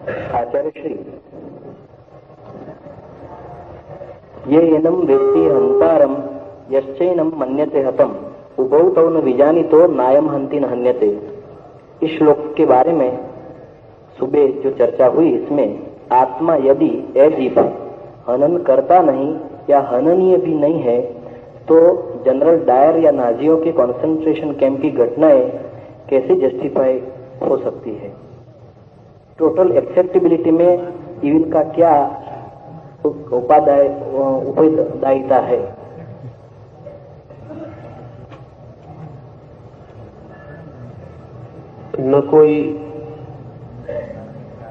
आचार्य श्री ये एनम वेत्ति हंतारम यश्चैनम मन्यते हतम उभौ तौ न विजानितो नायम हंति न हन्यते। इस श्लोक के बारे में सुबह जो चर्चा हुई, इसमें आत्मा यदि अजीव हनन करता नहीं या हननीय भी नहीं है तो जनरल डायर या नाजियों के कंसंट्रेशन कैंप की घटनाएं कैसे जस्टिफाई हो सकती है? टोटल एक्सेप्टेबिलिटी में इनका क्या उत्तरदायिता है? न कोई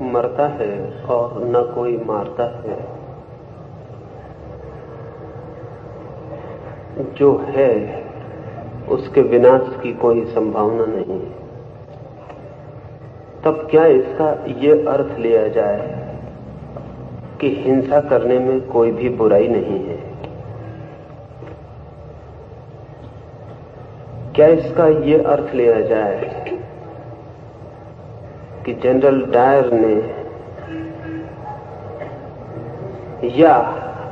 मरता है और न कोई मारता है। जो है उसके विनाश की कोई संभावना नहीं। तब क्या इसका ये अर्थ लिया जाए कि हिंसा करने में कोई भी बुराई नहीं है? क्या इसका ये अर्थ लिया जाए कि जनरल डायर ने या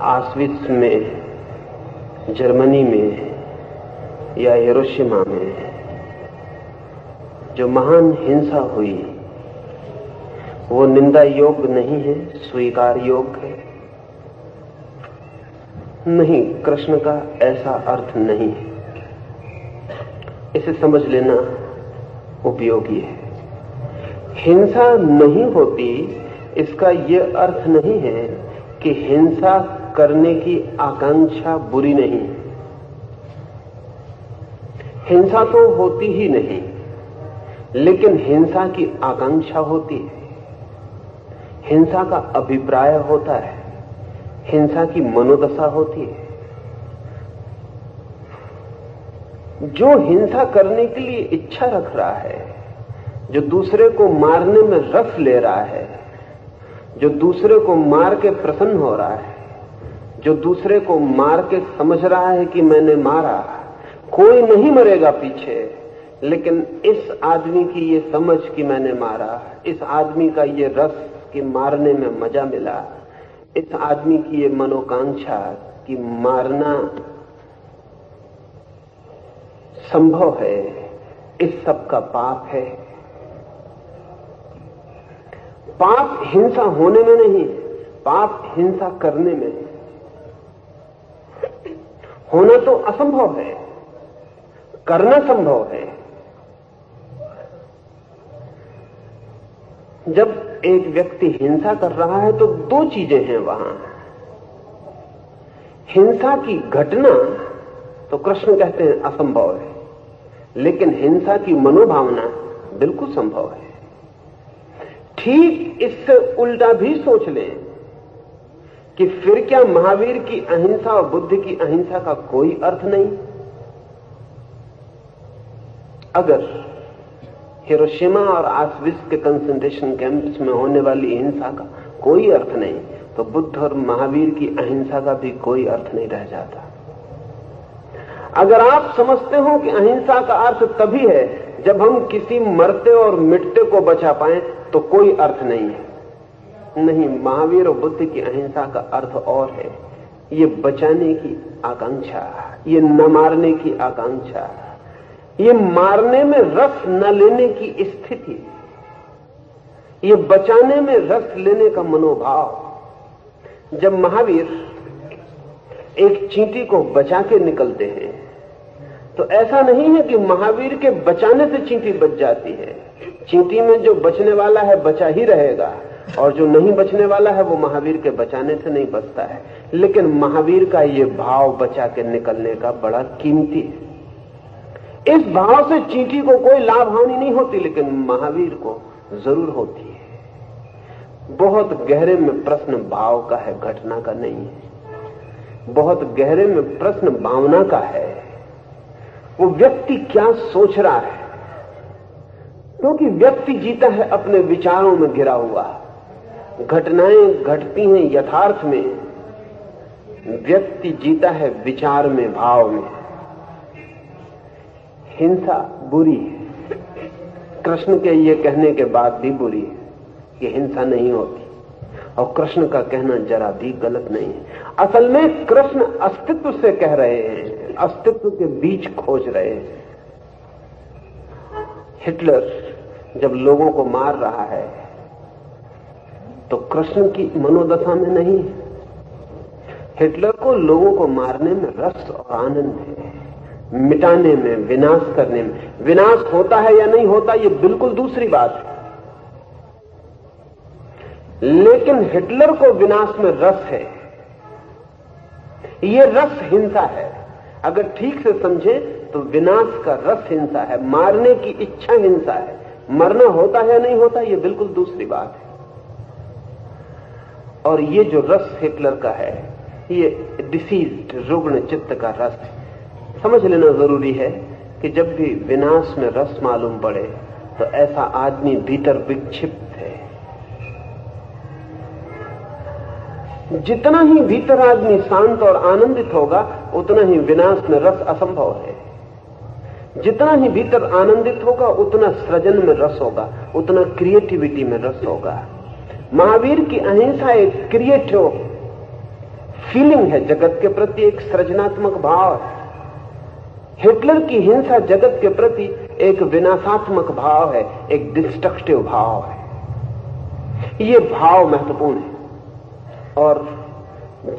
ऑस्विट्ज में, जर्मनी में या हिरोशिमा में जो महान हिंसा हुई वो निंदा योग्य नहीं है, स्वीकार योग्य है? नहीं, कृष्ण का ऐसा अर्थ नहीं है। इसे समझ लेना उपयोगी है। हिंसा नहीं होती इसका यह अर्थ नहीं है कि हिंसा करने की आकांक्षा बुरी नहीं। हिंसा तो होती ही नहीं, लेकिन हिंसा की आकांक्षा होती है, हिंसा का अभिप्राय होता है, हिंसा की मनोदशा होती है। जो हिंसा करने के लिए इच्छा रख रहा है, जो दूसरे को मारने में रस ले रहा है, जो दूसरे को मार के प्रसन्न हो रहा है, जो दूसरे को मार के समझ रहा है कि मैंने मारा, कोई नहीं मरेगा पीछे, लेकिन इस आदमी की ये समझ कि मैंने मारा, इस आदमी का ये रस कि मारने में मजा मिला, इस आदमी की ये मनोकांक्षा कि मारना संभव है, इस सब का पाप है। पाप हिंसा होने में नहीं, पाप हिंसा करने में है। होना तो असंभव है, करना संभव है। जब एक व्यक्ति हिंसा कर रहा है तो दो चीजें हैं वहां। हिंसा की घटना तो कृष्ण कहते हैं असंभव है, लेकिन हिंसा की मनोभावना बिल्कुल संभव है। ठीक इससे उल्टा भी सोच लें कि फिर क्या महावीर की अहिंसा और बुद्ध की अहिंसा का कोई अर्थ नहीं? अगर हिरोशिमा और ऑस्विट्ज के कंसंट्रेशन कैंप्स में होने वाली हिंसा का कोई अर्थ नहीं, तो बुद्ध और महावीर की अहिंसा का भी कोई अर्थ नहीं रह जाता। अगर आप समझते हो कि अहिंसा का अर्थ तभी है जब हम किसी मरते और मिटते को बचा पाएं, तो कोई अर्थ नहीं है। नहीं, महावीर और बुद्ध की अहिंसा का अर्थ और है। ये बचाने की आकांक्षा, ये न मारने की आकांक्षा, ये मारने में रस न लेने की स्थिति, ये बचाने में रस लेने का मनोभाव। जब महावीर एक चींटी को बचा के निकलते हैं तो ऐसा नहीं है कि महावीर के बचाने से चींटी बच जाती है। चींटी में जो बचने वाला है बचा ही रहेगा, और जो नहीं बचने वाला है वो महावीर के बचाने से नहीं बचता है। लेकिन महावीर का ये भाव बचा के निकलने का बड़ा कीमती है। इस भाव से चींटी को कोई लाभ हानि नहीं होती, लेकिन महावीर को जरूर होती है। बहुत गहरे में प्रश्न भाव का है, घटना का नहीं है। बहुत गहरे में प्रश्न भावना का है। वो व्यक्ति क्या सोच रहा है, क्योंकि व्यक्ति जीता है अपने विचारों में घिरा हुआ। घटनाएं घटती हैं यथार्थ में, व्यक्ति जीता है विचार में, भाव में। हिंसा बुरी है, कृष्ण के ये कहने के बाद भी बुरी है। कि हिंसा नहीं होती, और कृष्ण का कहना जरा भी गलत नहीं है। असल में कृष्ण अस्तित्व से कह रहे हैं, अस्तित्व के बीच खोज रहे हैं। हिटलर जब लोगों को मार रहा है तो कृष्ण की मनोदशा में नहीं है। हिटलर को लोगों को मारने में रस और आनंद है, मिटाने में, विनाश करने में। विनाश होता है या नहीं होता ये बिल्कुल दूसरी बात है, लेकिन हिटलर को विनाश में रस है। ये रस हिंसा है। अगर ठीक से समझे तो विनाश का रस हिंसा है, मारने की इच्छा हिंसा है। मरना होता है या नहीं होता ये बिल्कुल दूसरी बात है। और ये जो रस हिटलर का है ये डिसीज्ड, रुग्ण चित्त का रस है। समझ लेना जरूरी है कि जब भी विनाश में रस मालूम पड़े तो ऐसा आदमी भीतर विक्षिप्त है। जितना ही भीतर आदमी शांत और आनंदित होगा उतना ही विनाश में रस असंभव है। जितना ही भीतर आनंदित होगा उतना सृजन में रस होगा, उतना क्रिएटिविटी में रस होगा। महावीर की अहिंसा एक क्रिएटिव फीलिंग है, जगत के प्रति एक सृजनात्मक भाव है। हिटलर की हिंसा जगत के प्रति एक विनाशात्मक भाव है, एक डिस्ट्रक्टिव भाव है। ये भाव महत्वपूर्ण है। और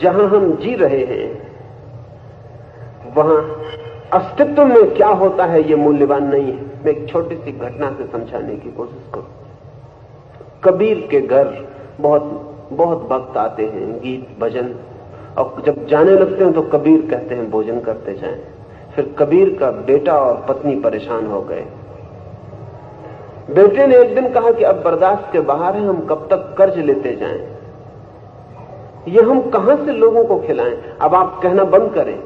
जहां हम जी रहे हैं वहां अस्तित्व में क्या होता है ये मूल्यवान नहीं है। मैं एक छोटी सी घटना से समझाने की कोशिश करूं। कबीर के घर बहुत भक्त आते हैं, गीत भजन, और जब जाने लगते हैं तो कबीर कहते हैं भोजन करते जाएं। फिर कबीर का बेटा और पत्नी परेशान हो गए। बेटे ने एक दिन कहा कि अब बर्दाश्त के बाहर है, हम कब तक कर्ज लेते जाएं, ये हम कहां से लोगों को खिलाएं, अब आप कहना बंद करें।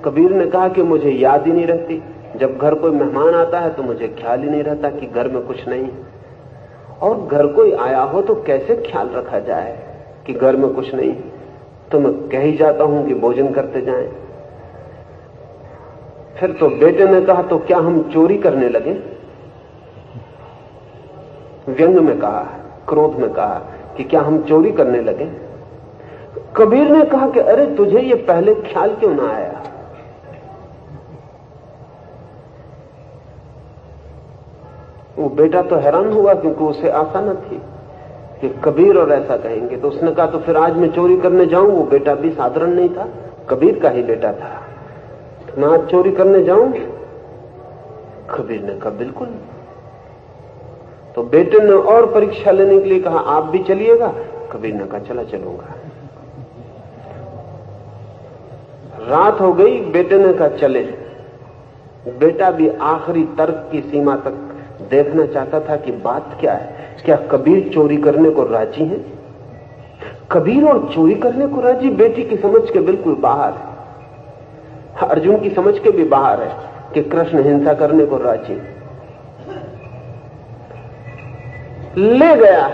कबीर ने कहा कि मुझे याद ही नहीं रहती, जब घर कोई मेहमान आता है तो मुझे ख्याल ही नहीं रहता कि घर में कुछ नहीं, और घर कोई आया हो तो कैसे ख्याल रखा जाए कि घर में कुछ नहीं, तो मैं कह ही जाता हूं कि भोजन करते जाएं। फिर तो बेटे ने कहा तो क्या हम चोरी करने लगे? व्यंग में कहा, क्रोध में कहा कि क्या हम चोरी करने लगे? कबीर ने कहा कि अरे तुझे ये पहले ख्याल क्यों ना आया? वो बेटा तो हैरान हुआ क्योंकि उसे आशा न थी कि कबीर और ऐसा कहेंगे। तो उसने कहा तो फिर आज मैं चोरी करने जाऊं। वो बेटा भी साधारण नहीं था, कबीर का ही बेटा था। तो मैं आज चोरी करने जाऊं? कबीर ने कहा बिल्कुल। तो बेटे ने और परीक्षा लेने के लिए कहा आप भी चलिएगा? कबीर ने कहा चला चलूंगा। रात हो गई, बेटे ने कहा चले। बेटा भी आखिरी तर्क की सीमा तक देखना चाहता था कि बात क्या है, क्या कबीर चोरी करने को राजी है? कबीर और चोरी करने को राजी बेटी की समझ के बिल्कुल बाहर है। अर्जुन की समझ के भी बाहर है कि कृष्ण हिंसा करने को राजी। ले गया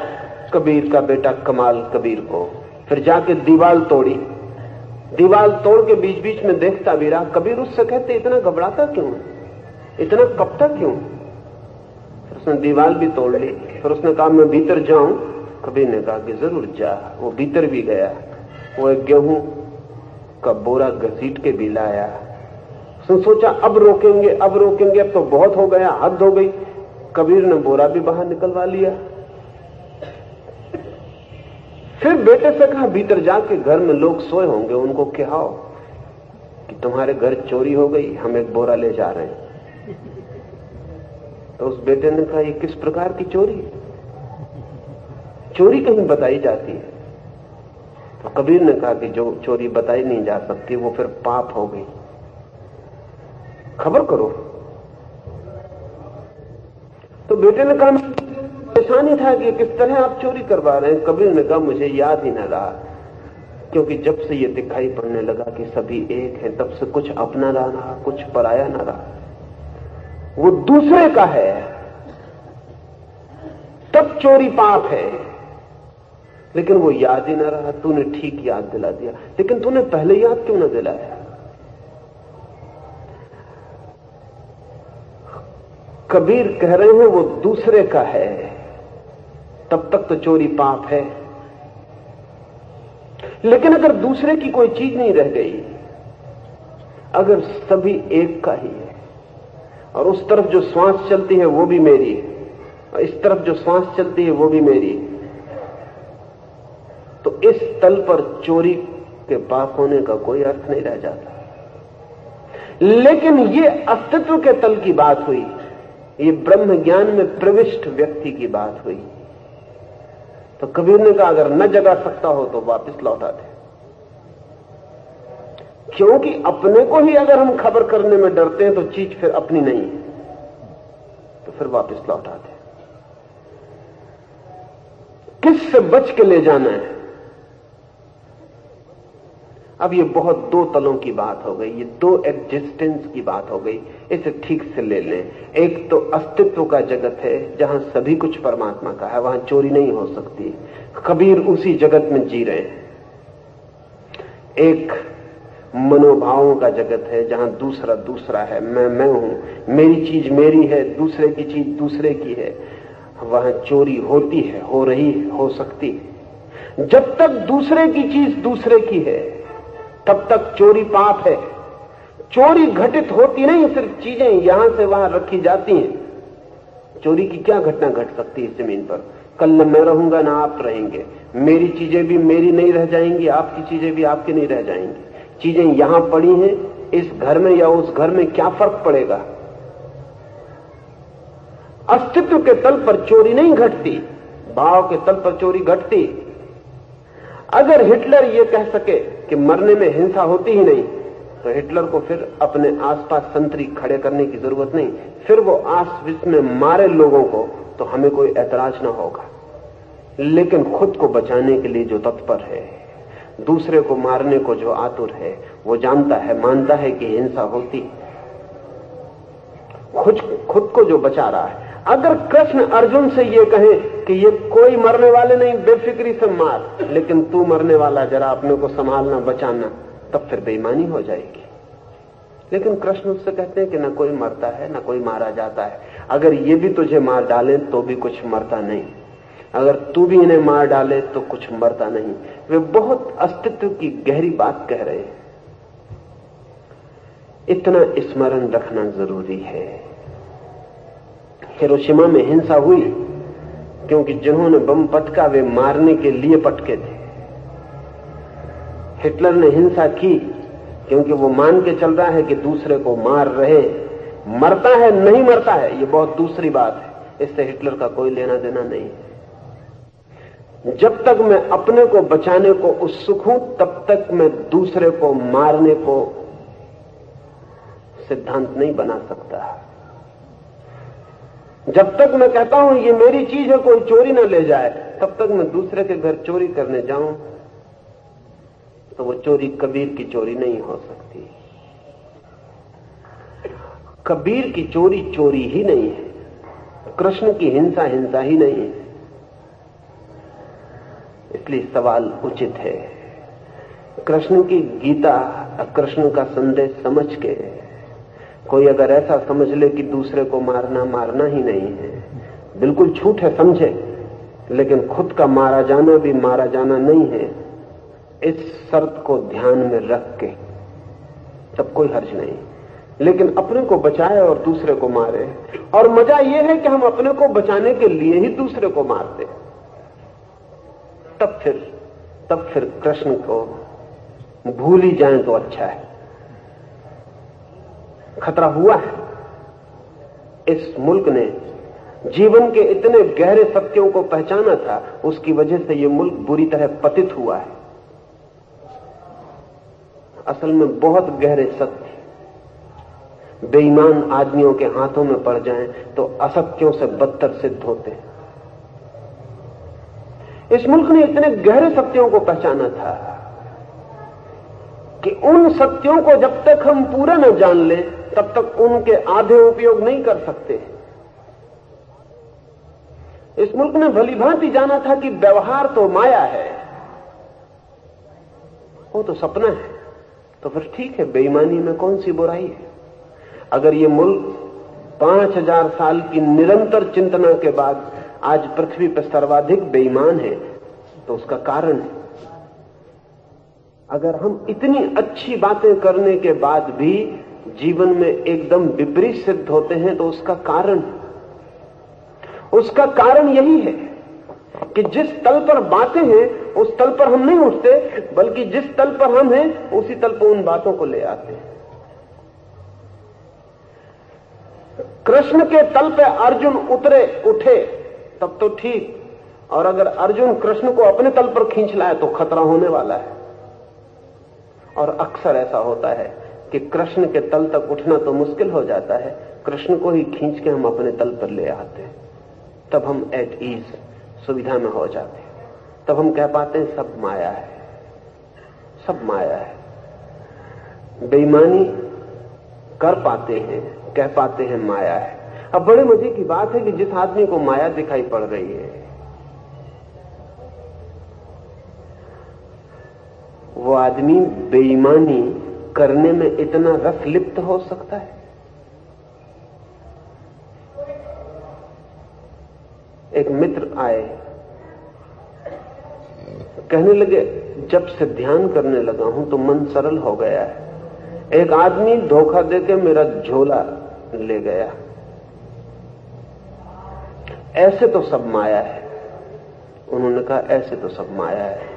कबीर का बेटा कमाल कबीर को, फिर जाके दीवार तोड़ी। दीवार तोड़ के बीच बीच में देखता भी रहा। कबीर उससे कहते इतना घबराता क्यों, इतना कपता क्यों? फिर उसने दीवार भी तोड़ ली। फिर उसने कहा मैं भीतर जाऊं? कबीर ने कहा कि जरूर जा। वो भीतर भी गया। वो एक गेहूं का बोरा घसीट के भी लाया। उसने सोचा अब रोकेंगे, अब रोकेंगे, अब तो बहुत हो गया, हद हो गई। कबीर ने बोरा भी बाहर निकलवा लिया। फिर बेटे से कहा भीतर जाके घर में लोग सोए होंगे, उनको कहो कि तुम्हारे घर चोरी हो गई, हम एक बोरा ले जा रहे हैं। तो उस बेटे ने कहा ये किस प्रकार की चोरी? चोरी कहीं बताई जाती है? तो कबीर ने कहा कि जो चोरी बताई नहीं जा सकती वो फिर पाप हो गई, खबर करो। तो बेटे ने कहा परेशानी था कि किस तरह आप चोरी करवा रहे हैं। कबीर ने कहा मुझे याद ही न रहा, क्योंकि जब से ये दिखाई पड़ने लगा कि सभी एक हैं तब से कुछ अपना ना रहा, कुछ पराया ना रहा, वो दूसरे का है, तब चोरी पाप है। लेकिन वो याद ही ना रहा। तूने ठीक याद दिला दिया, लेकिन तूने पहले याद क्यों ना दिलाया? कबीर कह रहे हैं वो दूसरे का है, तब तक तो चोरी पाप है। लेकिन अगर दूसरे की कोई चीज नहीं रह गई, अगर सभी एक का ही है और उस तरफ जो श्वास चलती है वो भी मेरी है और इस तरफ जो श्वास चलती है वो भी मेरी है, तो इस तल पर चोरी के पाप होने का कोई अर्थ नहीं रह जाता। लेकिन ये अस्तित्व के तल की बात हुई, ये ब्रह्म ज्ञान में प्रविष्ट व्यक्ति की बात हुई। तो कबीर ने कहा अगर न जगा सकता हो तो वापस लौटा दे, क्योंकि अपने को ही अगर हम खबर करने में डरते हैं तो चीज फिर अपनी नहीं है, तो फिर वापस लौटा दे। किससे बच के ले जाना है? अब ये बहुत दो तलों की बात हो गई, ये दो एग्जिस्टेंस की बात हो गई। इसे ठीक से ले लें। एक तो अस्तित्व का जगत है जहां सभी कुछ परमात्मा का है, वहां चोरी नहीं हो सकती। कबीर उसी जगत में जी रहे हैं। एक मनोभावों का जगत है जहां दूसरा दूसरा है, मैं हूं, मेरी चीज मेरी है, दूसरे की चीज दूसरे की है। वहां चोरी होती है, हो रही है, हो सकती है। जब तक दूसरे की चीज दूसरे की है तब तक चोरी पाप है। चोरी घटित होती नहीं, सिर्फ चीजें यहां से वहां रखी जाती हैं। चोरी की क्या घटना घट सकती है जमीन पर? कल न मैं रहूंगा ना आप रहेंगे, मेरी चीजें भी मेरी नहीं रह जाएंगी, आपकी चीजें भी आपकी नहीं रह जाएंगी। चीजें यहां पड़ी हैं, इस घर में या उस घर में क्या फर्क पड़ेगा? अस्तित्व के तल पर चोरी नहीं घटती, भाव के तल पर चोरी घटती। अगर हिटलर ये कह सके कि मरने में हिंसा होती ही नहीं, तो हिटलर को फिर अपने आसपास संतरी खड़े करने की जरूरत नहीं। फिर वो आसविस में मारे लोगों को तो हमें कोई ऐतराज ना होगा। लेकिन खुद को बचाने के लिए जो तत्पर है, दूसरे को मारने को जो आतुर है, वो जानता है, मानता है कि हिंसा होती, खुद को जो बचा रहा है। अगर कृष्ण अर्जुन से ये कहे कि ये कोई मरने वाले नहीं, बेफिक्री से मार, लेकिन तू मरने वाला, जरा अपने को संभालना, बचाना, तब फिर बेईमानी हो जाएगी। लेकिन कृष्ण उससे कहते हैं कि ना कोई मरता है ना कोई मारा जाता है। अगर ये भी तुझे मार डाले तो भी कुछ मरता नहीं, अगर तू भी इन्हें मार डाले तो कुछ मरता नहीं। वे बहुत अस्तित्व की गहरी बात कह रहे हैं। इतना स्मरण रखना जरूरी है। हिरोशिमा में हिंसा हुई क्योंकि जिन्होंने बम पटका वे मारने के लिए पटके थे। हिटलर ने हिंसा की क्योंकि वो मान के चल रहा है कि दूसरे को मार रहे। मरता है नहीं मरता है, ये बहुत दूसरी बात है, इससे हिटलर का कोई लेना देना नहीं है। जब तक मैं अपने को बचाने को उत्सुक हूं तब तक मैं दूसरे को मारने को सिद्धांत नहीं बना सकता। जब तक मैं कहता हूं ये मेरी चीज है, कोई चोरी ना ले जाए, तब तक मैं दूसरे के घर चोरी करने जाऊं तो वो चोरी कबीर की चोरी नहीं हो सकती। कबीर की चोरी चोरी ही नहीं है, कृष्ण की हिंसा हिंसा ही नहीं है। इसलिए सवाल उचित है। कृष्ण की गीता, कृष्ण का संदेश समझ के कोई अगर ऐसा समझ ले कि दूसरे को मारना मारना ही नहीं है, बिल्कुल छूट है, समझे, लेकिन खुद का मारा जाना भी मारा जाना नहीं है, इस शर्त को ध्यान में रख के तब कोई हर्ज नहीं। लेकिन अपने को बचाए और दूसरे को मारे। और मजा यह है कि हम अपने को बचाने के लिए ही दूसरे को मारते, तब फिर कृष्ण को भूल ही जाए तो अच्छा है। खतरा हुआ है। इस मुल्क ने जीवन के इतने गहरे सत्यों को पहचाना था, उसकी वजह से यह मुल्क बुरी तरह पतित हुआ है। असल में बहुत गहरे सत्य बेईमान आदमियों के हाथों में पड़ जाएं तो असत्यों से बदतर सिद्ध होते हैं। इस मुल्क ने इतने गहरे सत्यों को पहचाना था कि उन सत्यों को जब तक हम पूरा न जान लें तब तक उनके आधे उपयोग नहीं कर सकते। इस मुल्क ने भली भांति जाना था कि व्यवहार तो माया है, वो तो सपना है, तो फिर ठीक है, बेईमानी में कौन सी बुराई है। अगर ये मुल्क 5000 साल की निरंतर चिंतना के बाद आज पृथ्वी पर सर्वाधिक बेईमान है तो उसका कारण है। अगर हम इतनी अच्छी बातें करने के बाद भी जीवन में एकदम विपरीत सिद्ध होते हैं तो उसका कारण यही है कि जिस तल पर बातें हैं उस तल पर हम नहीं उठते, बल्कि जिस तल पर हम हैं उसी तल पर उन बातों को ले आते हैं। कृष्ण के तल पे अर्जुन उठे तब तो ठीक, और अगर अर्जुन कृष्ण को अपने तल पर खींच लाए तो खतरा होने वाला है। और अक्सर ऐसा होता है कि कृष्ण के तल तक उठना तो मुश्किल हो जाता है, कृष्ण को ही खींच के हम अपने तल पर ले आते हैं। तब हम एट ईज, सुविधा में हो जाते हैं। तब हम कह पाते हैं सब माया है, सब माया है। बेईमानी कर पाते हैं, कह पाते हैं माया है। अब बड़े मजे की बात है कि जिस आदमी को माया दिखाई पड़ रही है वो आदमी बेईमानी करने में इतना रस लिप्त हो सकता है। एक मित्र आए, कहने लगे जब से ध्यान करने लगा हूं तो मन सरल हो गया है। एक आदमी धोखा देके मेरा झोला ले गया, ऐसे तो सब माया है। उन्होंने कहा ऐसे तो सब माया है,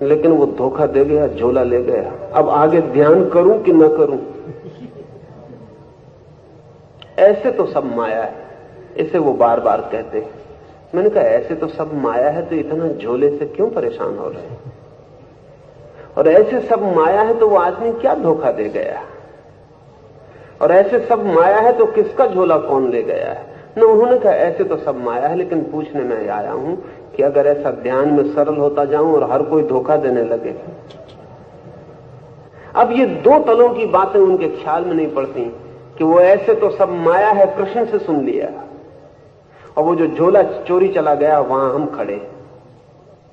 लेकिन वो धोखा दे गया, झोला ले गया। अब आगे ध्यान करूं कि न करूं? ऐसे तो सब माया है, इसे वो बार बार कहते हैं। मैंने कहा ऐसे तो सब माया है तो इतना झोले से क्यों परेशान हो रहे हैं? और ऐसे सब माया है तो वो आदमी क्या धोखा दे गया? और ऐसे सब माया है तो किसका झोला कौन ले गया है? न उन्होंने कहा ऐसे तो सब माया है, लेकिन पूछने में आया हूं कि अगर ऐसा ध्यान में सरल होता जाऊं और हर कोई धोखा देने लगे। अब ये दो तलों की बातें उनके ख्याल में नहीं पड़ती कि वो ऐसे तो सब माया है कृष्ण से सुन लिया, और वो जो झोला चोरी चला गया वहां हम खड़े,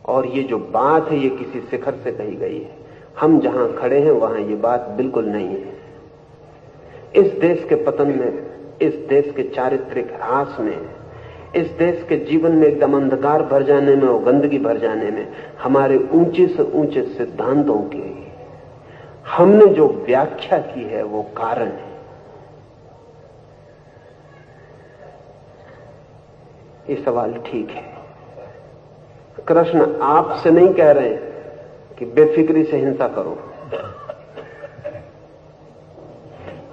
और ये जो बात है ये किसी शिखर से कही गई है। हम जहां खड़े हैं वहां ये बात बिल्कुल नहीं है। इस देश के पतन में, इस देश के चारित्रिक ह्रास में, इस देश के जीवन में एकदम अंधकार भर जाने में और गंदगी भर जाने में हमारे ऊंचे से ऊंचे सिद्धांतों की हमने जो व्याख्या की है वो कारण है। ये सवाल ठीक है। कृष्ण आपसे नहीं कह रहे कि बेफिक्री से हिंसा करो।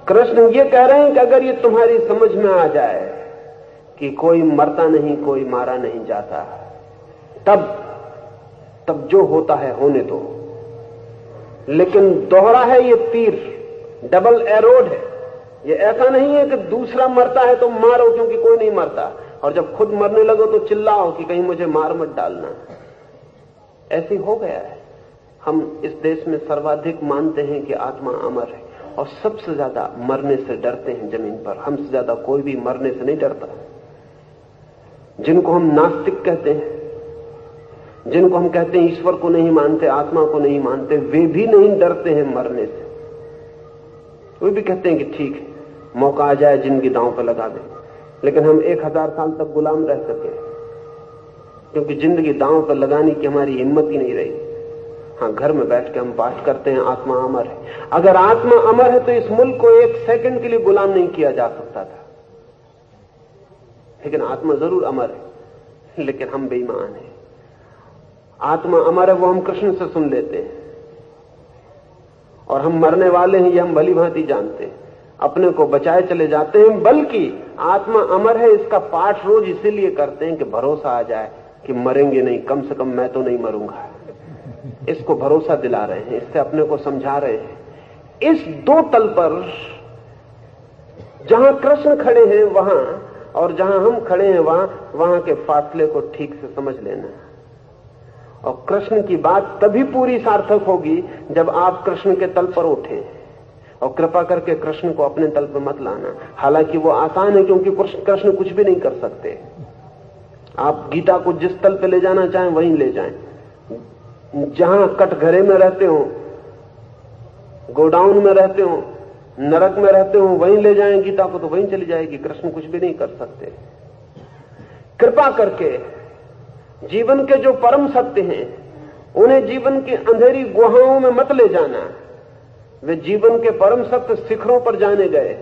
कृष्ण ये कह रहे हैं कि अगर ये तुम्हारी समझ में आ जाए कि कोई मरता नहीं, कोई मारा नहीं जाता, तब जो होता है होने दो। लेकिन दोहरा है ये तीर, डबल एरोड है। ये ऐसा नहीं है कि दूसरा मरता है तो मारो क्योंकि कोई नहीं मरता, और जब खुद मरने लगो तो चिल्लाओ कि कहीं मुझे मार मत डालना। ऐसे हो गया है। हम इस देश में सर्वाधिक मानते हैं कि आत्मा अमर है, और सबसे ज्यादा मरने से डरते हैं जमीन पर। हमसे ज्यादा कोई भी मरने से नहीं डरता। जिनको हम नास्तिक कहते हैं, जिनको हम कहते हैं ईश्वर को नहीं मानते, आत्मा को नहीं मानते, वे भी नहीं डरते हैं मरने से। वे भी कहते हैं कि ठीक है, मौका आ जाए जिंदगी दांव पर लगा दें। लेकिन हम 1000 साल तक गुलाम रह सके, क्योंकि जिंदगी दांव पर लगाने की हमारी हिम्मत ही नहीं रही। हाँ, घर में बैठ के हम बात करते हैं आत्मा अमर है। अगर आत्मा अमर है तो इस मुल्क को 1 सेकंड के लिए गुलाम नहीं किया जा सकता था। लेकिन आत्मा जरूर अमर है, लेकिन हम बेईमान हैं। आत्मा अमर है वो हम कृष्ण से सुन लेते हैं, और हम मरने वाले हैं ये हम भली भांति जानते हैं। अपने को बचाए चले जाते हैं, बल्कि आत्मा अमर है इसका पाठ रोज इसीलिए करते हैं कि भरोसा आ जाए कि मरेंगे नहीं, कम से कम मैं तो नहीं मरूंगा। इसको भरोसा दिला रहे हैं, इससे अपने को समझा रहे हैं। इस दो तल पर जहां कृष्ण खड़े हैं वहां, और जहां हम खड़े हैं वहां के फासले को ठीक से समझ लेना। और कृष्ण की बात तभी पूरी सार्थक होगी जब आप कृष्ण के तल पर उठे। और कृपा करके कृष्ण को अपने तल पर मत लाना। हालांकि वो आसान है, क्योंकि कृष्ण कुछ भी नहीं कर सकते। आप गीता को जिस तल पे ले जाना चाहें वहीं ले जाएं। जहां कटघरे में रहते हो, गोडाउन में रहते हो, नरक में रहते हो, वहीं ले जाएं गीता को, तो वहीं चली जाएगी। कृष्ण कुछ भी नहीं कर सकते। कृपा करके जीवन के जो परम सत्य हैं उन्हें जीवन की अंधेरी गुहाओं में मत ले जाना। वे जीवन के परम सत्य शिखरों पर जाने गए,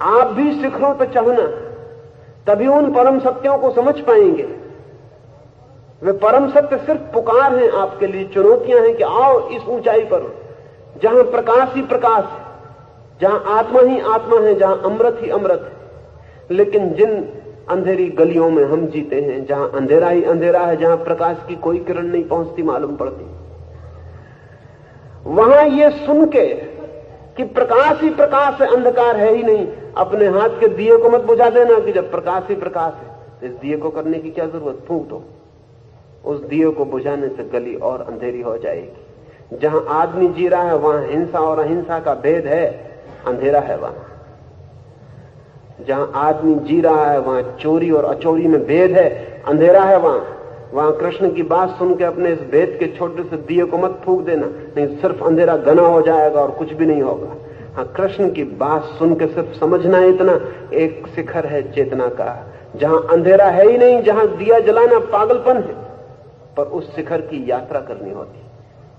आप भी शिखरों पर चढ़ना, तभी उन परम सत्यों को समझ पाएंगे। वे परम सत्य सिर्फ पुकार हैं आपके लिए, चुनौतियां हैं कि आओ इस ऊंचाई पर जहां प्रकाश ही प्रकाश है, जहां आत्मा ही आत्मा है, जहां अमृत ही अमृत है। लेकिन जिन अंधेरी गलियों में हम जीते हैं, जहां अंधेरा ही अंधेरा है, जहां प्रकाश की कोई किरण नहीं पहुंचती मालूम पड़ती, वहां ये सुन के कि प्रकाश ही प्रकाश है, अंधकार है ही नहीं, अपने हाथ के दिए को मत बुझा देना कि जब प्रकाश ही प्रकाश है इस दिए को करने की क्या जरूरत, फूंक दो। उस दिए को बुझाने से गली और अंधेरी हो जाएगी। जहां आदमी जी रहा है वहां हिंसा और अहिंसा का भेद है, अंधेरा है वहां। जहां आदमी जी रहा है वहां चोरी और अचोरी में भेद है, अंधेरा है वहां कृष्ण की बात सुन के अपने इस भेद के छोटे से दिए को मत फूंक देना, नहीं सिर्फ अंधेरा घना हो जाएगा और कुछ भी नहीं होगा। हाँ, कृष्ण की बात सुन के सिर्फ समझना इतना एक शिखर है चेतना का, जहां अंधेरा है ही नहीं, जहां दिया जलाना पागलपन है, पर उस शिखर की यात्रा करनी होती।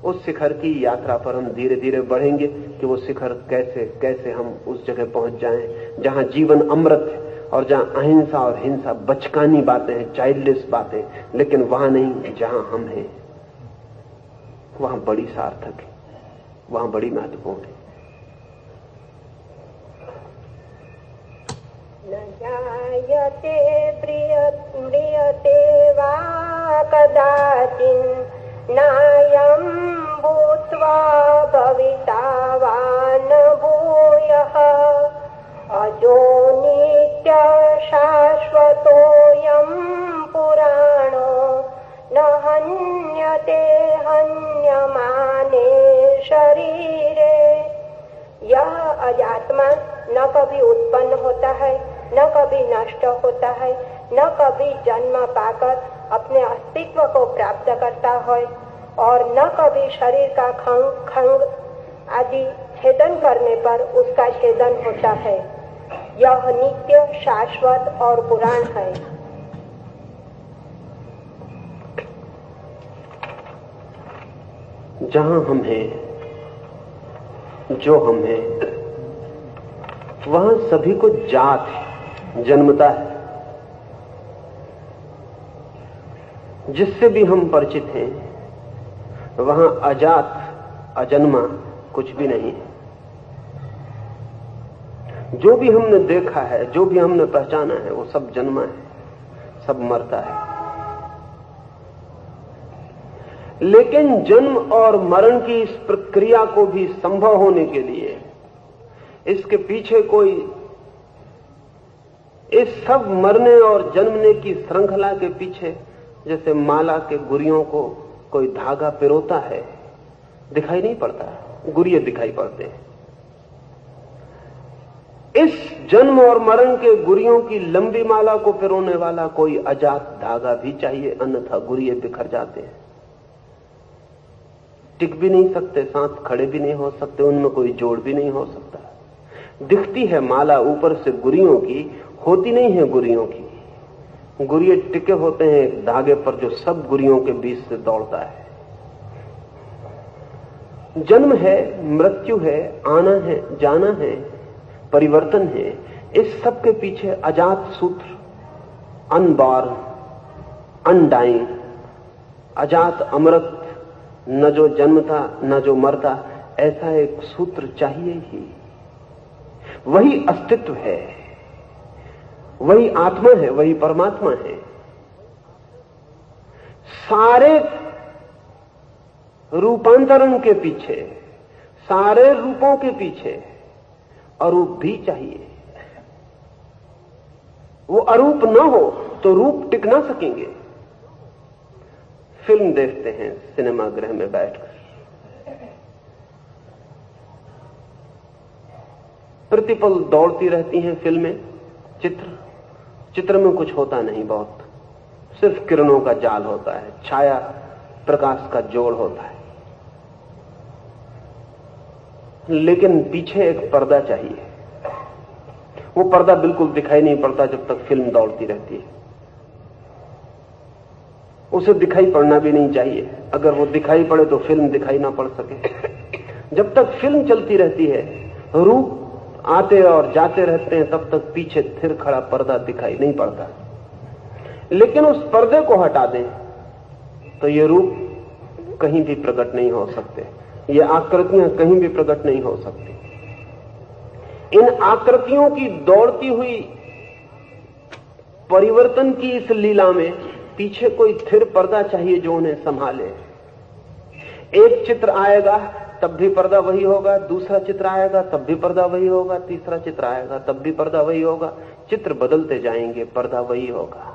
उस शिखर की यात्रा पर हम धीरे धीरे बढ़ेंगे कि वो शिखर कैसे कैसे हम उस जगह पहुंच जाएं जहां जीवन अमृत है और जहां अहिंसा और हिंसा बचकानी बातें हैं, चाइल्डिश बातें, लेकिन वहां नहीं जहां हम हैं, वहां बड़ी सार्थक है, वहां बड़ी महत्वपूर्ण है। न जायते म्रियते वा कदाचिन् नायं भूत्वा भविता वा न भूयः अजो नित्य शाश्वतोऽयं पुराणो न हन्यते हन्यमाने शरीरे। यह अजात्मा न कभी उत्पन्न होता है, न कभी नष्ट होता है, न कभी जन्म पाकर अपने अस्तित्व को प्राप्त करता है और न कभी शरीर का खंग आदि छेदन करने पर उसका छेदन होता है। यह नित्य शाश्वत और पुराण है। जहां हम हैं, जो हम हैं, वहां सभी को जात है, जन्मता है। जिससे भी हम परिचित हैं वहां अजात अजन्मा कुछ भी नहीं है। जो भी हमने देखा है, जो भी हमने पहचाना है, वो सब जन्मा है, सब मरता है। लेकिन जन्म और मरण की इस प्रक्रिया को भी संभव होने के लिए इसके पीछे कोई, इस सब मरने और जन्मने की श्रृंखला के पीछे जैसे माला के गुरियों को कोई धागा पिरोता है, दिखाई नहीं पड़ता, गुरिये दिखाई पड़ते हैं। इस जन्म और मरण के गुरियों की लंबी माला को पिरोने वाला कोई अजात धागा भी चाहिए, अन्यथा गुरिये बिखर जाते हैं, टिक भी नहीं सकते, साथ खड़े भी नहीं हो सकते, उनमें कोई जोड़ भी नहीं हो सकता। दिखती है माला ऊपर से गुरियों की, होती नहीं है गुरियों की। गुरिये टिके होते हैं एक धागे पर जो सब गुरियों के बीच से दौड़ता है। जन्म है, मृत्यु है, आना है, जाना है, परिवर्तन है, इस सब के पीछे अजात सूत्र, अनबॉर्न, अनडाइंग, अजात अमृत, न जो जन्मता न जो मरता, ऐसा एक सूत्र चाहिए ही। वही अस्तित्व है, वही आत्मा है, वही परमात्मा है। सारे रूपांतरण के पीछे, सारे रूपों के पीछे अरूप भी चाहिए। वो अरूप न हो तो रूप टिक ना सकेंगे। फिल्म देखते हैं सिनेमा गृह में बैठकर, प्रतिपल दौड़ती रहती हैं फिल्में, चित्र में कुछ होता नहीं, बहुत सिर्फ किरणों का जाल होता है, छाया प्रकाश का जोड़ होता है। लेकिन पीछे एक पर्दा चाहिए। वो पर्दा बिल्कुल दिखाई नहीं पड़ता जब तक फिल्म दौड़ती रहती है। उसे दिखाई पड़ना भी नहीं चाहिए। अगर वो दिखाई पड़े तो फिल्म दिखाई ना पड़ सके। जब तक फिल्म चलती रहती है, रूप आते और जाते रहते हैं, तब तक पीछे स्थिर खड़ा पर्दा दिखाई नहीं पड़ता। लेकिन उस पर्दे को हटा दें तो ये रूप कहीं भी प्रकट नहीं हो सकते, ये आकृतियां कहीं भी प्रकट नहीं हो सकती। इन आकृतियों की दौड़ती हुई परिवर्तन की इस लीला में पीछे कोई स्थिर पर्दा चाहिए जो उन्हें संभाले। एक चित्र आएगा तब भी पर्दा वही होगा, दूसरा चित्र आएगा तब भी पर्दा वही होगा, तीसरा चित्र आएगा तब भी पर्दा वही होगा। चित्र बदलते जाएंगे, पर्दा वही होगा।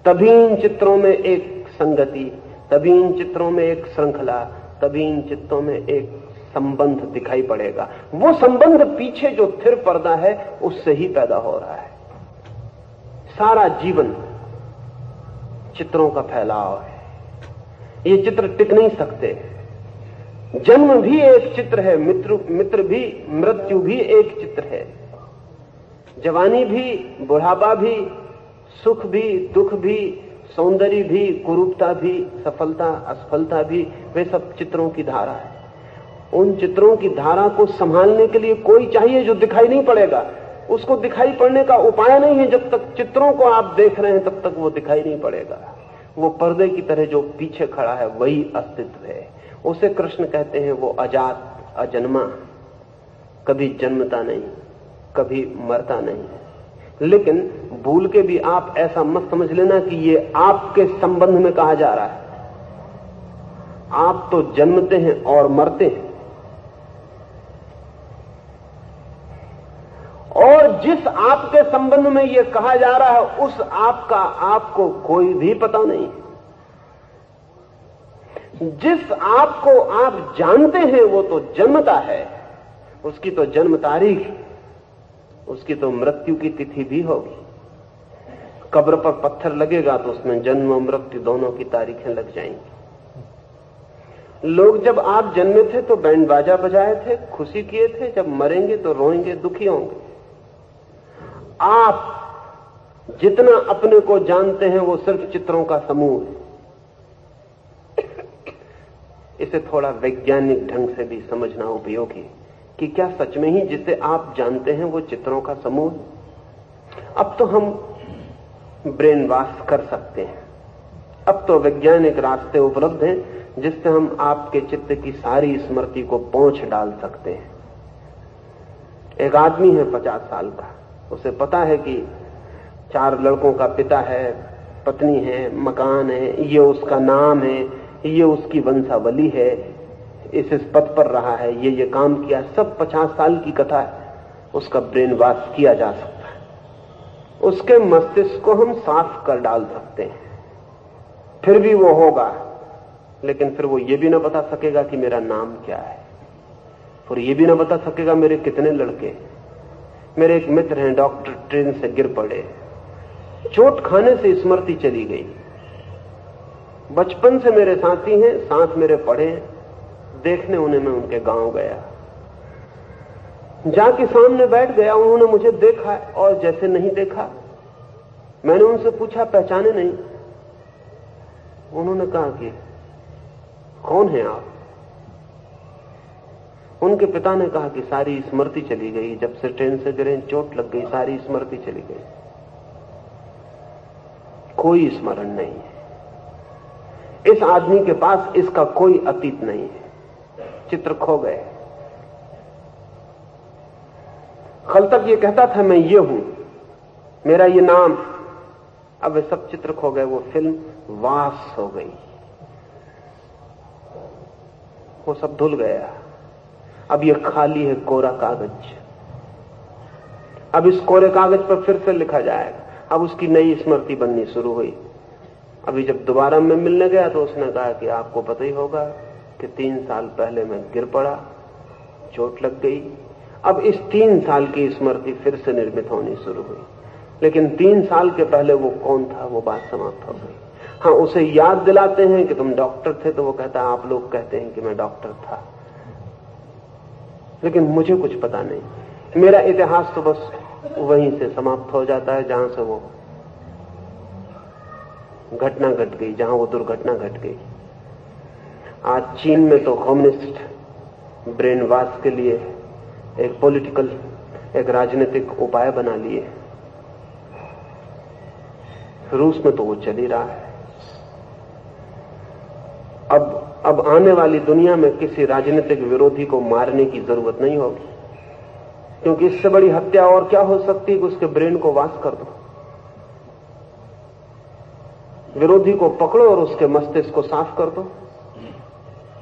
तभी इन चित्रों में एक संगति, तभी इन चित्रों में एक श्रृंखला, तभी इन चित्रों में एक संबंध दिखाई पड़ेगा। वो संबंध पीछे जो स्थिर पर्दा है उससे ही पैदा हो रहा है। सारा जीवन चित्रों का फैलाव है। ये चित्र टिक नहीं सकते। जन्म भी एक चित्र है, मित्र भी, मृत्यु भी एक चित्र है। जवानी भी, बुढ़ापा भी, सुख भी, दुख भी, सौंदर्य भी, कुरूपता भी, सफलता असफलता भी, वे सब चित्रों की धारा है। उन चित्रों की धारा को संभालने के लिए कोई चाहिए जो दिखाई नहीं पड़ेगा। उसको दिखाई पड़ने का उपाय नहीं है। जब तक चित्रों को आप देख रहे हैं तब तक वो दिखाई नहीं पड़ेगा। वो पर्दे की तरह जो पीछे खड़ा है वही अस्तित्व है। उसे कृष्ण कहते हैं वो अजात, अजन्मा, कभी जन्मता नहीं, कभी मरता नहीं। लेकिन भूल के भी आप ऐसा मत समझ लेना कि ये आपके संबंध में कहा जा रहा है। आप तो जन्मते हैं और मरते हैं, और जिस आपके संबंध में यह कहा जा रहा है उस आपका आपको कोई भी पता नहीं। जिस आपको आप जानते हैं वो तो जन्मता है, उसकी तो जन्म तारीख, उसकी तो मृत्यु की तिथि भी होगी। कब्र पर पत्थर लगेगा तो उसमें जन्म और मृत्यु दोनों की तारीखें लग जाएंगी। लोग जब आप जन्मे थे तो बैंड बाजा बजाए थे, खुशी किए थे, जब मरेंगे तो रोएंगे, दुखी होंगे। आप जितना अपने को जानते हैं वो सिर्फ चित्रों का समूह है। इसे थोड़ा वैज्ञानिक ढंग से भी समझना उपयोगी कि क्या सच में ही जिसे आप जानते हैं वो चित्रों का समूह है। अब तो हम ब्रेन वॉश कर सकते हैं। अब तो वैज्ञानिक रास्ते उपलब्ध हैं जिससे हम आपके चित्त की सारी स्मृति को पोंछ डाल सकते हैं। एक आदमी है 50 साल का, उसे पता है कि 4 लड़कों का पिता है, पत्नी है, मकान है, ये उसका नाम है, ये उसकी वंशावली है, इस पद पर रहा है, ये काम किया। सब 50 साल की कथा है। उसका ब्रेन वॉश किया जा सकता है। उसके मस्तिष्क को हम साफ कर डाल सकते हैं। फिर भी वो होगा, लेकिन फिर वो ये भी ना बता सकेगा कि मेरा नाम क्या है, और ये भी ना बता सकेगा मेरे कितने लड़के। मेरे एक मित्र हैं, डॉक्टर, ट्रेन से गिर पड़े, चोट खाने से स्मृति चली गई। बचपन से मेरे साथी हैं, साथ मेरे पढ़े, देखने उन्हें मैं उनके गांव गया, जाके सामने बैठ गया। उन्होंने मुझे देखा और जैसे नहीं देखा। मैंने उनसे पूछा पहचाने नहीं? उन्होंने कहा कि कौन है आप? उनके पिता ने कहा कि सारी स्मृति चली गई, जब से ट्रेन से गिरे चोट लग गई, सारी स्मृति चली गई, कोई स्मरण नहीं है। इस आदमी के पास इसका कोई अतीत नहीं है। चित्र खो गए। कल तक ये कहता था मैं ये हूं, मेरा ये नाम, अब वे सब चित्र खो गए। वो फिल्म वास हो गई, वो सब धुल गया। अब ये खाली है कोरा कागज। अब इस कोरे कागज पर फिर से लिखा जाएगा। अब उसकी नई स्मृति बननी शुरू हुई। अभी जब दोबारा मैं मिलने गया तो उसने कहा कि आपको पता ही होगा कि 3 साल पहले मैं गिर पड़ा, चोट लग गई। अब इस 3 साल की स्मृति फिर से निर्मित होनी शुरू हुई, लेकिन 3 साल के पहले वो कौन था वो बात समाप्त हो गई। हाँ, उसे याद दिलाते हैं कि तुम डॉक्टर थे तो वो कहता है आप लोग कहते हैं कि मैं डॉक्टर था, लेकिन मुझे कुछ पता नहीं। मेरा इतिहास तो बस वहीं से समाप्त हो जाता है जहां से वो घटना घट गई जहां वो दुर्घटना घट गई। आज चीन में तो कम्युनिस्ट ब्रेन वॉश के लिए एक पॉलिटिकल, एक राजनीतिक उपाय बना लिए। रूस में तो वो चल ही रहा है। अब आने वाली दुनिया में किसी राजनीतिक विरोधी को मारने की जरूरत नहीं होगी, क्योंकि इससे बड़ी हत्या और क्या हो सकती है कि उसके ब्रेन को वाश कर दो। विरोधी को पकड़ो और उसके मस्तिष्क को साफ कर दो,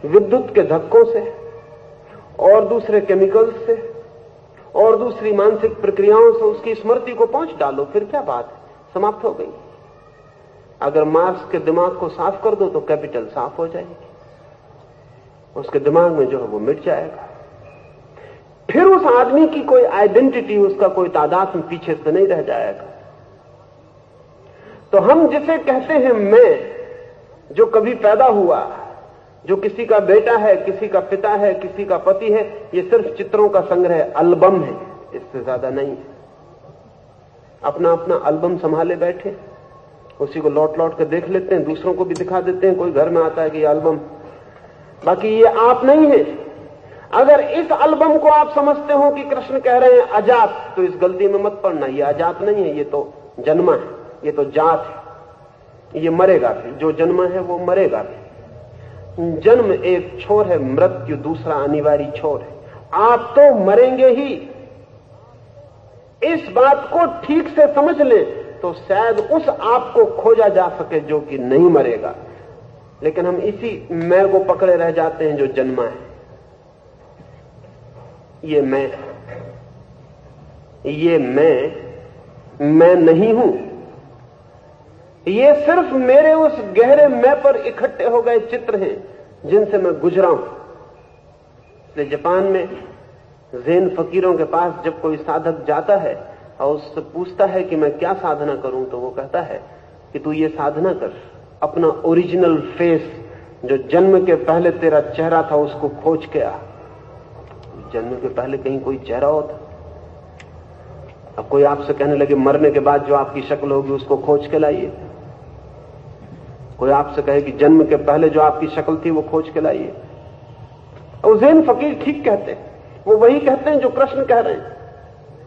विद्युत के धक्कों से और दूसरे केमिकल्स से और दूसरी मानसिक प्रक्रियाओं से उसकी स्मृति को पहुंच डालो, फिर क्या बात है, समाप्त हो गई। अगर मार्क्स के दिमाग को साफ कर दो तो कैपिटल साफ हो जाएगी, उसके दिमाग में जो है वो मिट जाएगा। फिर उस आदमी की कोई आइडेंटिटी, उसका कोई तादाद में पीछे से नहीं रह जाएगा। तो हम जिसे कहते हैं मैं, जो कभी पैदा हुआ, जो किसी का बेटा है, किसी का पिता है, किसी का पति है, ये सिर्फ चित्रों का संग्रह, एल्बम है, इससे ज्यादा नहीं है। अपना अपना एल्बम संभाले बैठे, उसी को लौट लौट कर देख लेते हैं, दूसरों को भी दिखा देते हैं। कोई घर में आता है कि ये एल्बम, बाकी ये आप नहीं है। अगर इस एल्बम को आप समझते हो कि कृष्ण कह रहे हैं अजात, तो इस गलती में मत पड़ना। ये अजात नहीं है, ये तो जन्मा है, ये तो जात है, ये मरेगा भी। जो जन्मा है वो मरेगा भी। जन्म एक छोर है, मृत्यु दूसरा अनिवार्य छोर है। आप तो मरेंगे ही। इस बात को ठीक से समझ लें तो शायद उस आप को खोजा जा सके जो कि नहीं मरेगा। लेकिन हम इसी मैं को पकड़े रह जाते हैं जो जन्मा है। ये मैं नहीं हूं। ये सिर्फ मेरे उस गहरे मैं पर इकट्ठे हो गए चित्र हैं जिनसे मैं गुजरा हूं। इसलिए जापान में ज़ेन फकीरों के पास जब कोई साधक जाता है और उससे पूछता है कि मैं क्या साधना करूं, तो वो कहता है कि तू ये साधना कर, अपना ओरिजिनल फेस, जो जन्म के पहले तेरा चेहरा था, उसको खोज के आ। जन्म के पहले कहीं कोई चेहरा होता? अब कोई आपसे कहने लगे मरने के बाद जो आपकी शक्ल होगी उसको खोज के लाइए। कोई आपसे कहे कि जन्म के पहले जो आपकी शक्ल थी वो खोज के लाइए। और ज़ेन फकीर ठीक कहते हैं, वो वही कहते हैं जो कृष्ण कह रहे हैं।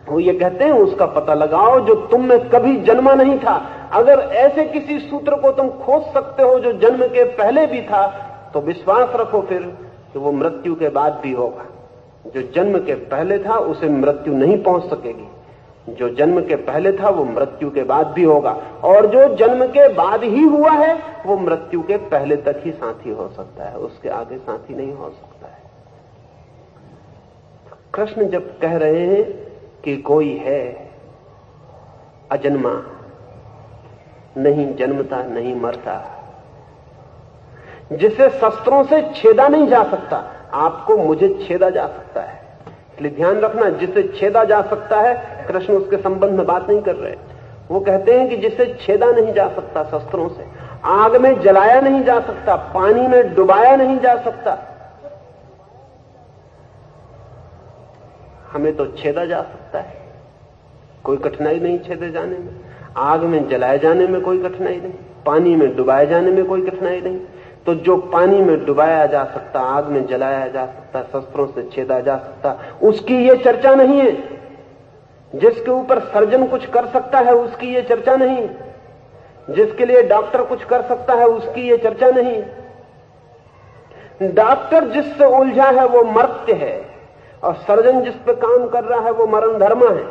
वो ये कहते हैं उसका पता लगाओ जो तुम में कभी जन्मा नहीं था। अगर ऐसे किसी सूत्र को तुम खोज सकते हो जो जन्म के पहले भी था, तो विश्वास रखो फिर कि वो मृत्यु के बाद भी होगा। जो जन्म के पहले था उसे मृत्यु नहीं पहुंच सकेगी, जो जन्म के पहले था वो मृत्यु के बाद भी होगा, और जो जन्म के बाद ही हुआ है वो मृत्यु के पहले तक ही साथी हो सकता है, उसके आगे साथी नहीं हो सकता है। कृष्ण जब कह रहे हैं कि कोई है अजन्मा, नहीं जन्मता नहीं मरता, जिसे शस्त्रों से छेदा नहीं जा सकता, आपको मुझे छेदा जा सकता है। इसलिए ध्यान रखना, जिसे छेदा जा सकता है, कृष्ण उसके संबंध में बात नहीं कर रहे। वो कहते हैं कि जिसे छेदा नहीं जा सकता शस्त्रों से, आग में जलाया नहीं जा सकता, पानी में डुबाया नहीं जा सकता, हमें तो छेदा जा सकता है। कोई कठिनाई नहीं छेदे जाने में, आग में जलाए जाने में कोई कठिनाई नहीं, पानी में डुबाए जाने में कोई कठिनाई नहीं। तो जो पानी में डुबाया जा सकता, आग में जलाया जा सकता, शस्त्रों से छेदा जा सकता, उसकी ये चर्चा नहीं है। जिसके ऊपर सर्जन कुछ कर सकता है उसकी ये चर्चा नहीं, जिसके लिए डॉक्टर कुछ कर सकता है उसकी ये चर्चा नहीं। डॉक्टर जिससे उलझा है वो मर्त्य है, और सर्जन जिस पे काम कर रहा है वो मरण धर्मा है।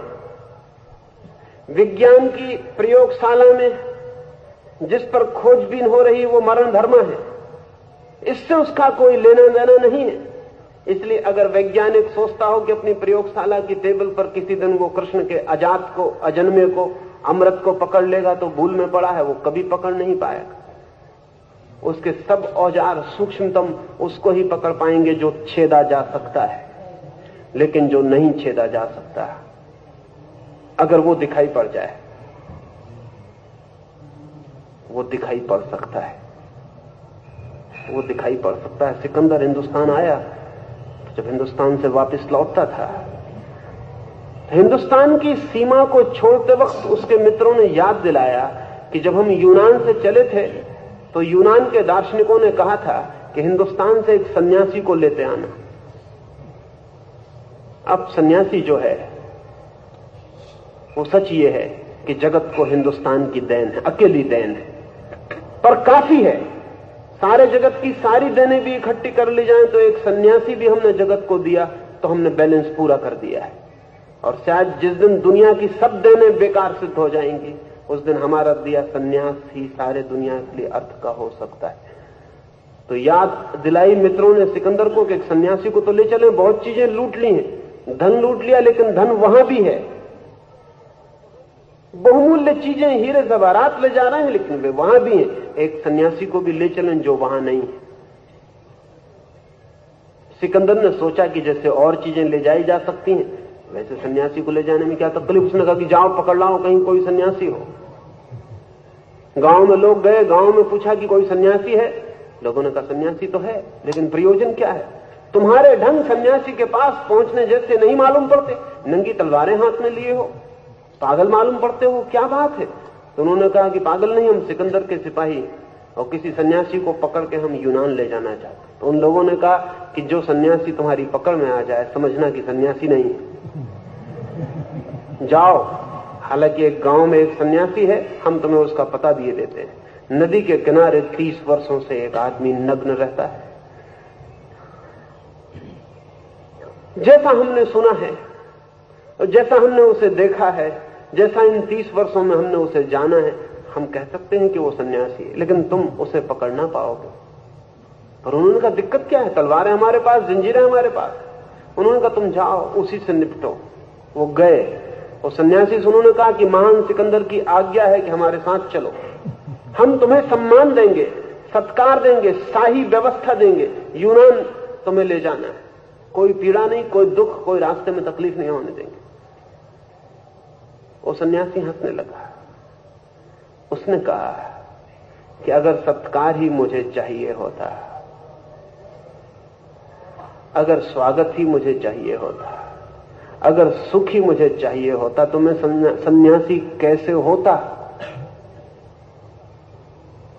विज्ञान की प्रयोगशाला में जिस पर खोजबीन हो रही वो मरण धर्मा है, इससे उसका कोई लेना देना नहीं है। इसलिए अगर वैज्ञानिक सोचता हो कि अपनी प्रयोगशाला की टेबल पर किसी दिन वो कृष्ण के अजात को, अजन्मे को, अमृत को पकड़ लेगा तो भूल में पड़ा है, वो कभी पकड़ नहीं पाएगा। उसके सब औजार सूक्ष्मतम उसको ही पकड़ पाएंगे जो छेदा जा सकता है, लेकिन जो नहीं छेदा जा सकता, अगर वो दिखाई पड़ जाए, वो दिखाई पड़ सकता है, वो दिखाई पड़ सकता है। सिकंदर हिंदुस्तान आया, जब हिंदुस्तान से वापस लौटता था, हिंदुस्तान की सीमा को छोड़ते वक्त उसके मित्रों ने याद दिलाया कि जब हम यूनान से चले थे तो यूनान के दार्शनिकों ने कहा था कि हिंदुस्तान से एक सन्यासी को लेते आना। अब सन्यासी जो है वो सच ये है कि जगत को हिंदुस्तान की देन है, अकेली देन है, पर काफी है। सारे जगत की सारी देनें भी इकट्ठी कर ली जाएं तो एक सन्यासी भी हमने जगत को दिया तो हमने बैलेंस पूरा कर दिया है। और शायद जिस दिन दुनिया की सब देनें बेकार सिद्ध हो जाएंगी उस दिन हमारा दिया सन्यास ही सारे दुनिया के लिए अर्थ का हो सकता है। तो याद दिलाई मित्रों ने सिकंदर को कि एक सन्यासी को तो ले चले, बहुत चीजें लूट ली हैं, धन लूट लिया, लेकिन धन वहां भी है। बहुमूल्य चीजें हीरे जवाहरात ले जा रहे हैं लेकिन वे वहां भी हैं। एक सन्यासी को भी ले चलें जो वहां नहीं है। सिकंदर ने सोचा कि जैसे और चीजें ले जाई जा सकती हैं वैसे सन्यासी को ले जाने में क्या तकलीफ। उसने कहा कि जाओ पकड़ लाओ कहीं कोई सन्यासी हो। गांव में लोग गए, गांव में पूछा कि कोई सन्यासी है। लोगों ने कहा सन्यासी तो है लेकिन प्रयोजन क्या है? तुम्हारे ढंग सन्यासी के पास पहुंचने जैसे नहीं मालूम पड़ते, नंगी तलवारें हाथ में लिए हो, पागल मालूम पड़ते हो, क्या बात है? तो उन्होंने कहा कि पागल नहीं, हम सिकंदर के सिपाही और किसी सन्यासी को पकड़ के हम यूनान ले जाना चाहते। तो उन लोगों ने कहा कि जो सन्यासी तुम्हारी पकड़ में आ जाए समझना कि सन्यासी नहीं, जाओ। हालांकि एक गांव में एक सन्यासी है, हम तुम्हें उसका पता दिए देते हैं। नदी के किनारे 30 वर्षों से एक आदमी नग्न रहता है। जैसा हमने सुना है और जैसा हमने उसे देखा है, जैसा इन 30 वर्षों में हमने उसे जाना है, हम कह सकते हैं कि वो सन्यासी है, लेकिन तुम उसे पकड़ ना पाओगे। पर उन्होंने कहा दिक्कत क्या है? तलवारें हमारे पास, जंजीरें हमारे पास। उन्होंने कहा तुम जाओ उसी से निपटो। वो गए और सन्यासी से उन्होंने कहा कि महान सिकंदर की आज्ञा है कि हमारे साथ चलो, हम तुम्हें सम्मान देंगे, सत्कार देंगे, शाही व्यवस्था देंगे, यूनान तुम्हें ले जाना है, कोई पीड़ा नहीं, कोई दुख, कोई रास्ते में तकलीफ नहीं होने देंगे। वो सन्यासी हंसने लगा। उसने कहा कि अगर सत्कार ही मुझे चाहिए होता, अगर स्वागत ही मुझे चाहिए होता, अगर सुख ही मुझे चाहिए होता तो मैं सन्यासी कैसे होता?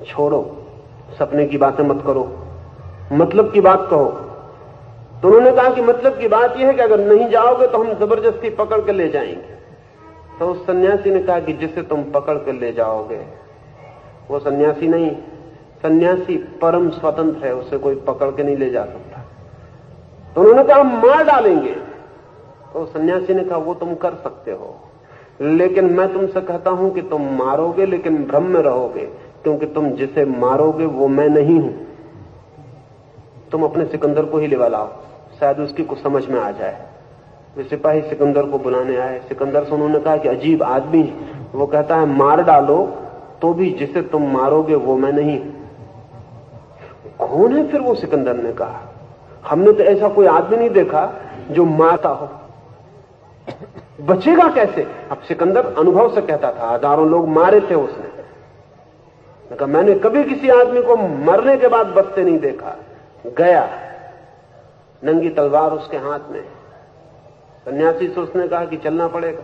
छोड़ो, सपने की बातें मत करो, मतलब की बात कहो। तो उन्होंने कहा कि मतलब की बात यह है कि अगर नहीं जाओगे तो हम जबरदस्ती पकड़ के ले जाएंगे। तो उस सन्यासी ने कहा कि जिसे तुम पकड़ के ले जाओगे वो सन्यासी नहीं, सन्यासी परम स्वतंत्र है, उसे कोई पकड़ के नहीं ले जा सकता। तो उन्होंने कहा हम मार डालेंगे। तो सन्यासी ने कहा वो तुम कर सकते हो, लेकिन मैं तुमसे कहता हूं कि तुम मारोगे लेकिन भ्रम में रहोगे, क्योंकि तुम जिसे मारोगे वो मैं नहीं हूं। तुम अपने सिकंदर को ही ले लाओ, शायद उसकी कुछ समझ में आ जाए। वे सिपाही सिकंदर को बुलाने आए। सिकंदर से उन्होंने कहा कि अजीब आदमी है, वो कहता है मार डालो तो भी जिसे तुम मारोगे वो मैं नहीं। कौन है फिर वो? सिकंदर ने कहा हमने तो ऐसा कोई आदमी नहीं देखा जो मारता हो, बचेगा कैसे? अब सिकंदर अनुभव से कहता था, हजारों लोग मारे थे उसने। कहा मैंने कभी किसी आदमी को मरने के बाद बचते नहीं देखा। गया, नंगी तलवार उसके हाथ में। सन्यासी से उसने कहा कि चलना पड़ेगा,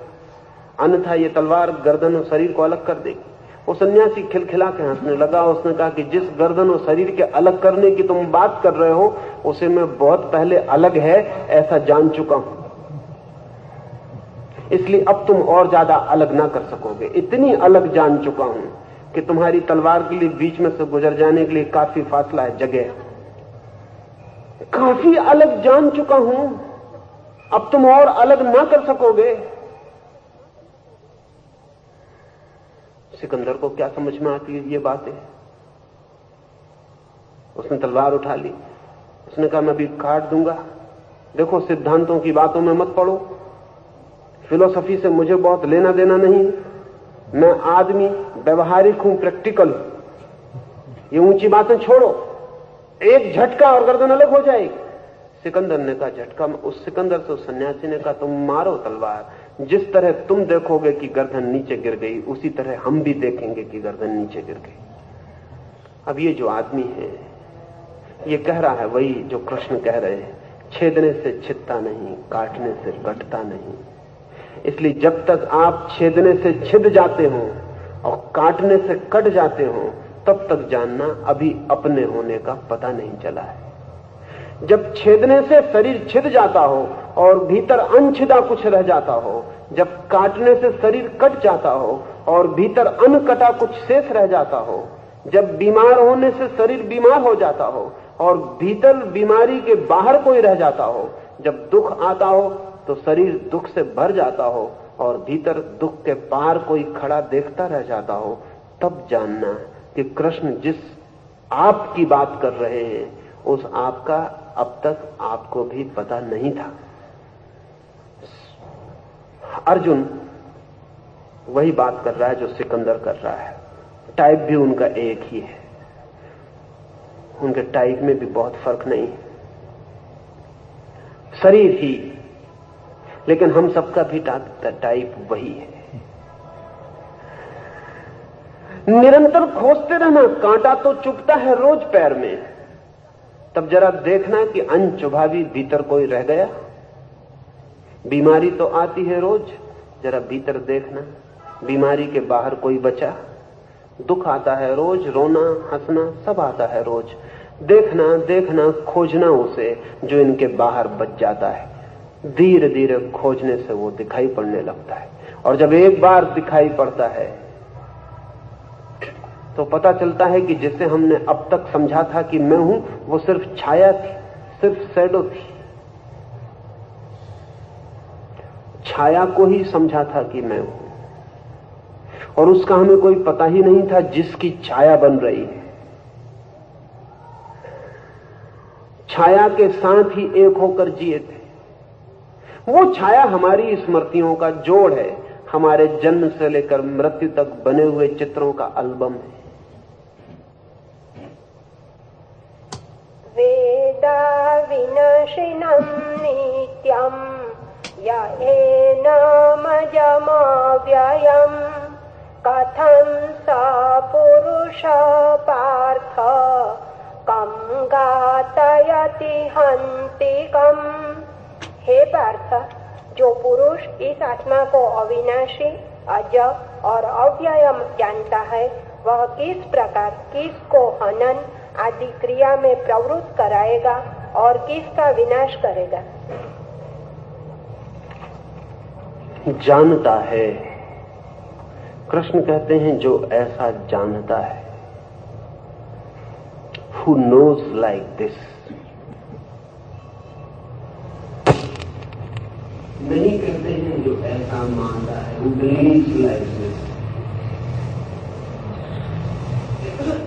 अन्यथा ये तलवार गर्दन और शरीर को अलग कर देगी। वो सन्यासी खिलखिला के हंसने लगा। उसने कहा कि जिस गर्दन और शरीर के अलग करने की तुम बात कर रहे हो उसे मैं बहुत पहले अलग है ऐसा जान चुका हूं, इसलिए अब तुम और ज्यादा अलग ना कर सकोगे। इतनी अलग जान चुका हूं कि तुम्हारी तलवार के लिए बीच में से गुजर जाने के लिए काफी फासला है, जगह काफी अलग जान चुका हूं, अब तुम और अलग ना कर सकोगे। सिकंदर को क्या समझ में आती है ये बातें? उसने तलवार उठा ली। उसने कहा मैं भी काट दूंगा। देखो सिद्धांतों की बातों में मत पड़ो, फिलोसफी से मुझे बहुत लेना देना नहीं। मैं आदमी व्यवहारिक हूं, प्रैक्टिकल। ये ऊंची बातें छोड़ो, एक झटका और गर्दन अलग हो जाएगी। सिकंदर ने कहा झटका? उस सिकंदर से उस सन्यासी ने कहा तुम मारो तलवार, जिस तरह तुम देखोगे कि गर्दन नीचे गिर गई उसी तरह हम भी देखेंगे कि गर्दन नीचे गिर गई। अब ये जो आदमी है ये कह रहा है वही जो कृष्ण कह रहे हैं, छेदने से छिदता नहीं, काटने से कटता नहीं। इसलिए जब तक आप छेदने से छिद जाते हो और काटने से कट जाते हो तब तक जानना अभी अपने होने का पता नहीं चला है। जब छेदने से शरीर छिद जाता हो और भीतर अनछिदा कुछ रह जाता हो, जब काटने से शरीर कट जाता हो और भीतर अनकटा कुछ शेष रह जाता हो, जब बीमार होने से शरीर बीमार हो जाता हो और भीतर बीमारी के बाहर कोई रह जाता हो, जब दुख आता हो तो शरीर दुख से भर जाता हो और भीतर दुख के पार कोई खड़ा देखता रह जाता हो, तब जानना कि कृष्ण जिस आप की बात कर रहे हैं उस आप का अब तक आपको भी पता नहीं था। अर्जुन वही बात कर रहा है जो सिकंदर कर रहा है। टाइप भी उनका एक ही है, उनके टाइप में भी बहुत फर्क नहीं है, शरीर ही, लेकिन हम सबका भी टाइप वही है। निरंतर खोजते रहना, कांटा तो चुभता है रोज पैर में, तब जरा देखना कि अनचुभा भी भीतर कोई रह गया। बीमारी तो आती है रोज, जरा भीतर देखना बीमारी के बाहर कोई बचा। दुख आता है रोज, रोना हंसना सब आता है रोज, देखना देखना खोजना उसे जो इनके बाहर बच जाता है। धीरे धीरे खोजने से वो दिखाई पड़ने लगता है, और जब एक बार दिखाई पड़ता है तो पता चलता है कि जिसे हमने अब तक समझा था कि मैं हूं, वो सिर्फ छाया थी, सिर्फ शैडो थी। छाया को ही समझा था कि मैं हूं, और उसका हमें कोई पता ही नहीं था जिसकी छाया बन रही है। छाया के साथ ही एक होकर जिए थे। वो छाया हमारी स्मृतियों का जोड़ है, हमारे जन्म से लेकर मृत्यु तक बने हुए चित्रों का एल्बम है। वेदा विनाशिनं नित्यं य एनमजमव्ययं कथं स पुरुष पार्थ कं घातयति हन्तिकम्। हे पार्थ, जो पुरुष इस आत्मा को अविनाशी, अजर और अव्यय जानता है, वह किस प्रकार किसको हनन आदि क्रिया में प्रवृत्त कराएगा और किसका विनाश करेगा। जानता है, कृष्ण कहते हैं जो ऐसा जानता है, who knows like this। नहीं कहते हैं जो ऐसा मानता है, who believes like this।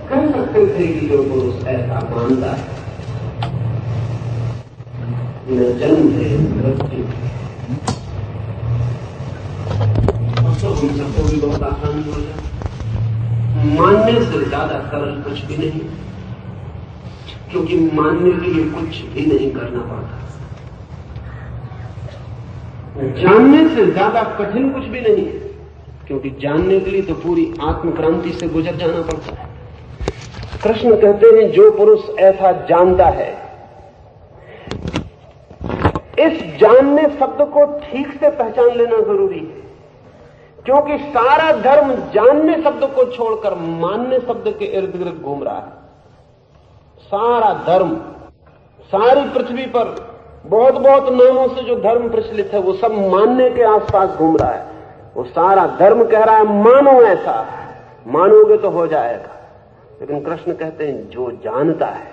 कह सकते थे कि जो पुरुष ऐसा मानता है, न जन्म है मृत्यु, तो हम सबको भी बहुत आसानी हो जाए। मानने से ज्यादा सरल कुछ भी नहीं, क्योंकि मानने के लिए कुछ भी नहीं करना पड़ता। जानने से ज्यादा कठिन कुछ भी नहीं है, क्योंकि जानने के लिए तो पूरी आत्मक्रांति से गुजर जाना पड़ता है। कृष्ण कहते हैं जो पुरुष ऐसा जानता है, इस जानने शब्द को ठीक से पहचान लेना जरूरी है, क्योंकि सारा धर्म जानने शब्द को छोड़कर मानने शब्द के इर्द गिर्द घूम रहा है। सारा धर्म, सारी पृथ्वी पर बहुत बहुत नामों से जो धर्म प्रचलित है, वो सब मानने के आसपास घूम रहा है। वो सारा धर्म कह रहा है मानो, ऐसा मानोगे तो हो जाएगा। लेकिन कृष्ण कहते हैं जो जानता है।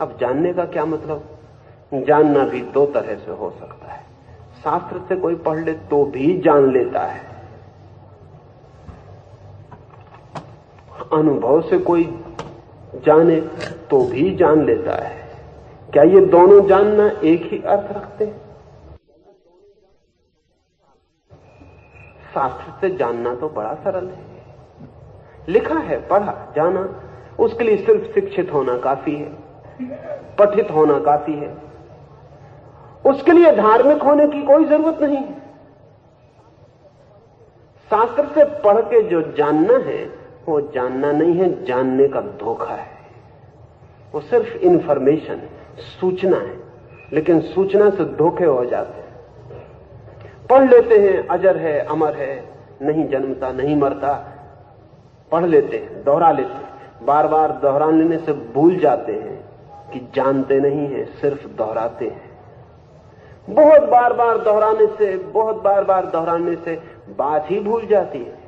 अब जानने का क्या मतलब? जानना भी दो तरह से हो सकता है। शास्त्र से कोई पढ़ ले तो भी जान लेता है, अनुभव से कोई जाने तो भी जान लेता है। क्या ये दोनों जानना एक ही अर्थ रखते हैं? शास्त्र से जानना तो बड़ा सरल है, लिखा है, पढ़ा, जाना। उसके लिए सिर्फ शिक्षित होना काफी है, पठित होना काफी है। उसके लिए धार्मिक होने की कोई जरूरत नहीं है। शास्त्र से पढ़ के जो जानना है वो जानना नहीं है, जानने का धोखा है। वो सिर्फ इंफॉर्मेशन, सूचना है, लेकिन सूचना से धोखे हो जाते हैं। पढ़ लेते हैं अजर है, अमर है, नहीं जन्मता नहीं मरता, पढ़ लेते हैं, दोहरा लेते हैं, बार बार दोहरा लेने से भूल जाते हैं कि जानते नहीं है, सिर्फ दोहराते हैं। बहुत बार बार दोहराने से बात ही भूल जाती है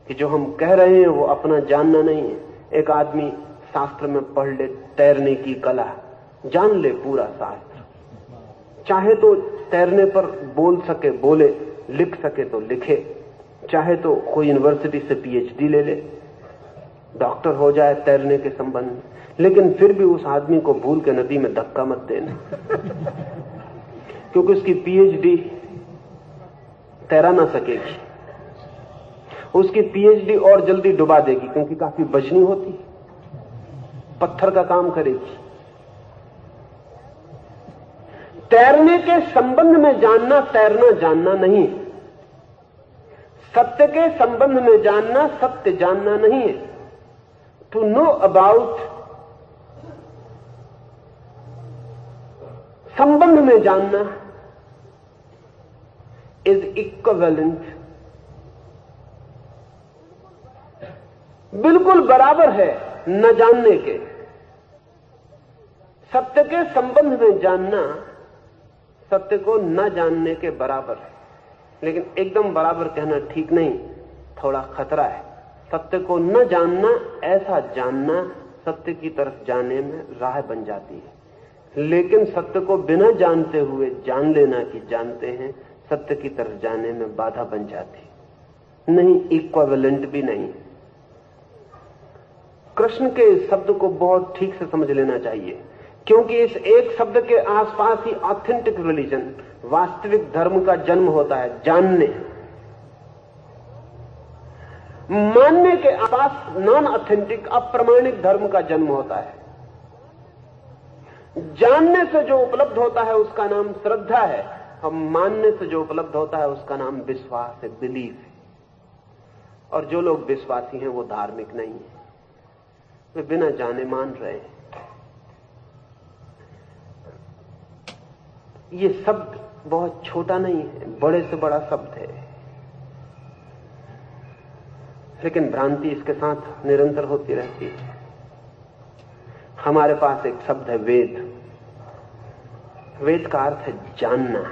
कि जो हम कह रहे हैं वो अपना जानना नहीं है। एक आदमी शास्त्र में पढ़ ले तैरने की कला, जान ले पूरा शास्त्र, चाहे तो तैरने पर बोल सके बोले, लिख सके तो लिखे, चाहे तो कोई यूनिवर्सिटी से पीएचडी ले ले, डॉक्टर हो जाए तैरने के संबंध में, लेकिन फिर भी उस आदमी को भूल के नदी में धक्का मत देना, क्योंकि उसकी पीएचडी तैरा ना सकेगी, उसकी पीएचडी और जल्दी डुबा देगी, क्योंकि काफी वजनी होती, पत्थर का काम करेगी। तैरने के संबंध में जानना तैरना जानना नहीं, सत्य के संबंध में जानना सत्य जानना नहीं है। टू नो अबाउट, संबंध में जानना इज इक्विवेलेंट, बिल्कुल बराबर है न जानने के। सत्य के संबंध में जानना सत्य को न जानने के बराबर है, लेकिन एकदम बराबर कहना ठीक नहीं, थोड़ा खतरा है। सत्य को न जानना, ऐसा जानना सत्य की तरफ जाने में राह बन जाती है, लेकिन सत्य को बिना जानते हुए जान लेना कि जानते हैं, सत्य की तरफ जाने में बाधा बन जाती नहीं, इक्विवेलेंट भी नहीं। कृष्ण के इस शब्द को बहुत ठीक से समझ लेना चाहिए, क्योंकि इस एक शब्द के आसपास ही ऑथेंटिक रिलीजन, वास्तविक धर्म का जन्म होता है। जानने, मानने के आसपास नॉन ऑथेंटिक, अप्रमाणिक धर्म का जन्म होता है। जानने से जो उपलब्ध होता है उसका नाम श्रद्धा है, और मानने से जो उपलब्ध होता है उसका नाम विश्वास है, बिलीफ है। और जो लोग विश्वासी हैं वो धार्मिक नहीं है, वे बिना जाने मान रहे हैं। ये शब्द बहुत छोटा नहीं है, बड़े से बड़ा शब्द है, लेकिन भ्रांति इसके साथ निरंतर होती रहती है। हमारे पास एक शब्द है वेद। वेद का अर्थ है जानना,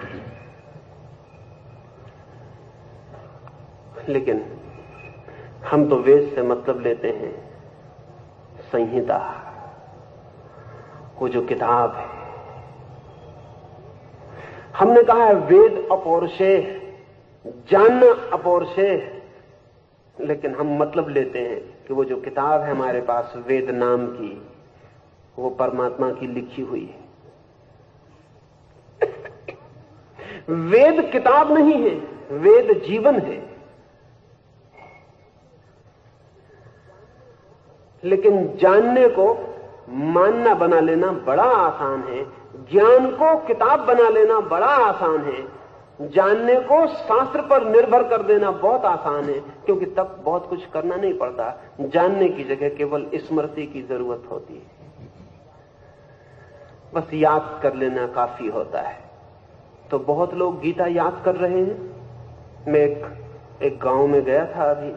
लेकिन हम तो वेद से मतलब लेते हैं संहिता, वो जो किताब है। हमने कहा है वेद अपौरुषेय, जानना अपौरुषेय, लेकिन हम मतलब लेते हैं कि वो जो किताब है हमारे पास वेद नाम की, वो परमात्मा की लिखी हुई है। वेद किताब नहीं है, वेद जीवन है। लेकिन जानने को मानना बना लेना बड़ा आसान है, ज्ञान को किताब बना लेना बड़ा आसान है, जानने को शास्त्र पर निर्भर कर देना बहुत आसान है, क्योंकि तब बहुत कुछ करना नहीं पड़ता। जानने की जगह केवल स्मृति की जरूरत होती है, बस याद कर लेना काफी होता है। तो बहुत लोग गीता याद कर रहे हैं। मैं एक गांव में गया था अभी,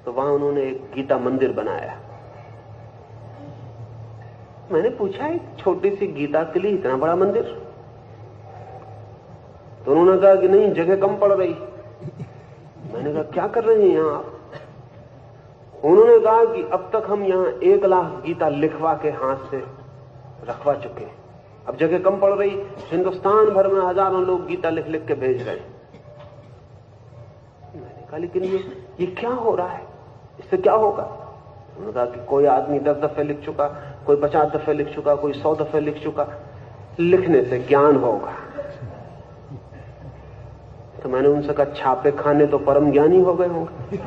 तो वहां उन्होंने एक गीता मंदिर बनाया। मैंने पूछा, एक छोटी सी गीता के लिए इतना बड़ा मंदिर? तो उन्होंने कहा कि नहीं, जगह कम पड़ रही। मैंने कहा क्या कर रहे हैं यहां आप? उन्होंने कहा कि अब तक हम यहां 1 लाख गीता लिखवा के हाथ से रखवा चुके हैं, अब जगह कम पड़ रही। हिंदुस्तान भर में हजारों लोग गीता लिख लिख के भेज रहे हैं। मैंने कहा लेकिन ये क्या हो रहा है, इससे क्या होगा? उन्होंने कहा कि कोई आदमी 10 दफे लिख चुका, कोई 50 दफे लिख चुका, कोई 100 दफे लिख चुका, लिखने से ज्ञान होगा। तो मैंने उनसे कहा छापे खाने तो परम ज्ञानी हो गए होंगे।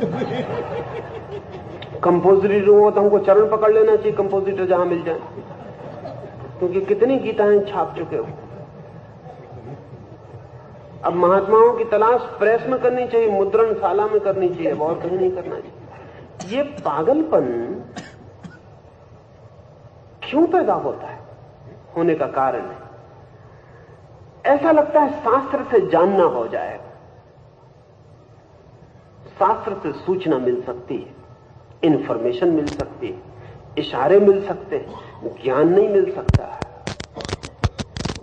कंपोजिटर हो तो हमको चरण पकड़ लेना चाहिए, कंपोजिटर जहां मिल जाए, क्योंकि कितनी गीताएं छाप चुके हो। अब महात्माओं की तलाश प्रेस में करनी चाहिए, मुद्रणशाला में करनी चाहिए, और कहीं नहीं करना चाहिए। ये पागलपन क्यों पैदा होता है? होने का कारण है, ऐसा लगता है शास्त्र से जानना हो जाएगा, शास्त्र से सूचना मिल सकती है, इंफॉर्मेशन मिल सकती है, इशारे मिल सकते हैं, ज्ञान नहीं मिल सकता।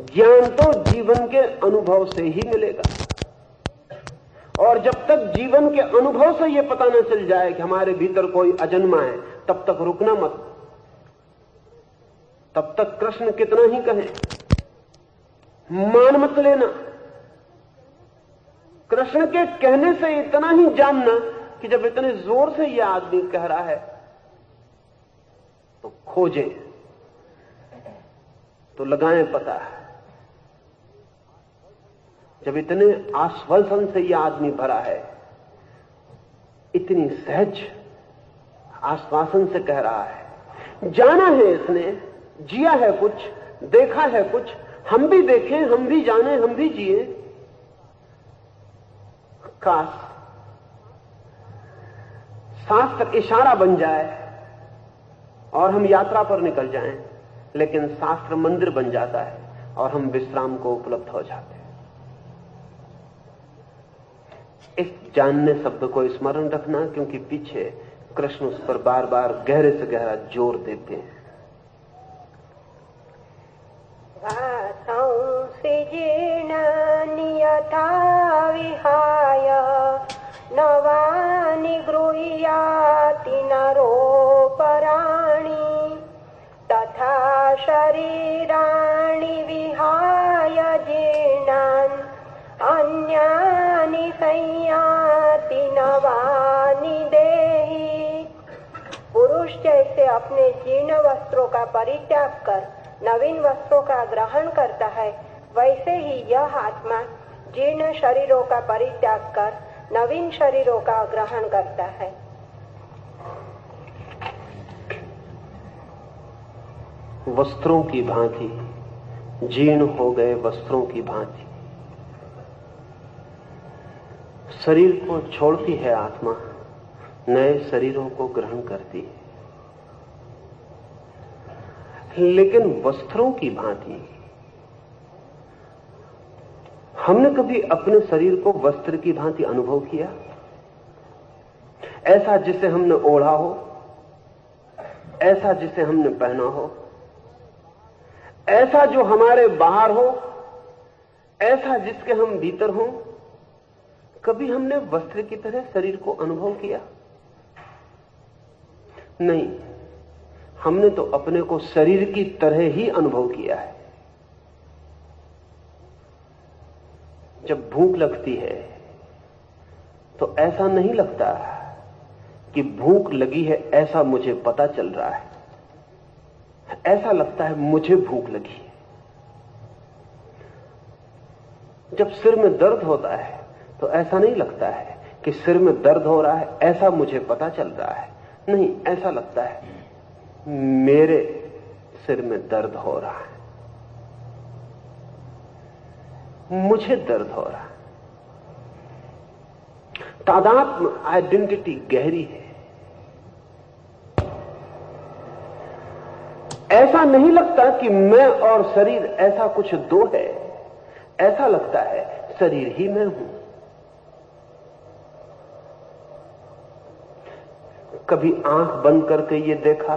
ज्ञान तो जीवन के अनुभव से ही मिलेगा, और जब तक जीवन के अनुभव से यह पता न चल जाए कि हमारे भीतर कोई अजन्मा है, तब तक रुकना मत। तब तक कृष्ण कितना ही कहें, मान मत लेना। कृष्ण के कहने से इतना ही जानना कि जब इतने जोर से यह आदमी कह रहा है तो खोजें, तो लगाएं पता। जब इतने आश्वासन से यह आदमी भरा है, इतनी सहज आश्वासन से कह रहा है, जाना है इसने, जिया है कुछ, देखा है कुछ, हम भी देखें, हम भी जाने, हम भी जिए। काश शास्त्र इशारा बन जाए और हम यात्रा पर निकल जाएं, लेकिन शास्त्र मंदिर बन जाता है और हम विश्राम को उपलब्ध हो जाते हैं। इस जानने शब्द को स्मरण रखना, क्योंकि पीछे कृष्ण उस पर बार बार गहरे से गहरा जोर देते हैं। वासांसि जीर्णानि यथा विहाय नवानि गृह्याति नरोपराणि तथा शरीराणि विहाय जीर्णान् अन्यानि संयाति नवानि देहि। पुरुष जैसे अपने जीर्ण वस्त्रों का परित्याग कर नवीन वस्त्रों का ग्रहण करता है, वैसे ही यह आत्मा जीर्ण शरीरों का परित्याग कर नवीन शरीरों का ग्रहण करता है। वस्त्रों की भांति, जीर्ण हो गए वस्त्रों की भांति शरीर को छोड़ती है आत्मा, नए शरीरों को ग्रहण करती है। लेकिन वस्त्रों की भांति हमने कभी अपने शरीर को वस्त्र की भांति अनुभव किया? ऐसा जिसे हमने ओढ़ा हो, ऐसा जिसे हमने पहना हो, ऐसा जो हमारे बाहर हो, ऐसा जिसके हम भीतर हो। कभी हमने वस्त्र की तरह शरीर को अनुभव किया? नहीं, हमने तो अपने को शरीर की तरह ही अनुभव किया है। जब भूख लगती है तो ऐसा नहीं लगता कि भूख लगी है, ऐसा मुझे पता चल रहा है। ऐसा लगता है मुझे भूख लगी है। जब सिर में दर्द होता है तो ऐसा नहीं लगता है कि सिर में दर्द हो रहा है, ऐसा मुझे पता चल रहा है। नहीं, ऐसा लगता है मेरे सिर में दर्द हो रहा है, मुझे दर्द हो रहा है। तादात्म्य आइडेंटिटी गहरी है। ऐसा नहीं लगता कि मैं और शरीर ऐसा कुछ दो है, ऐसा लगता है शरीर ही मैं हूं। कभी आंख बंद करके ये देखा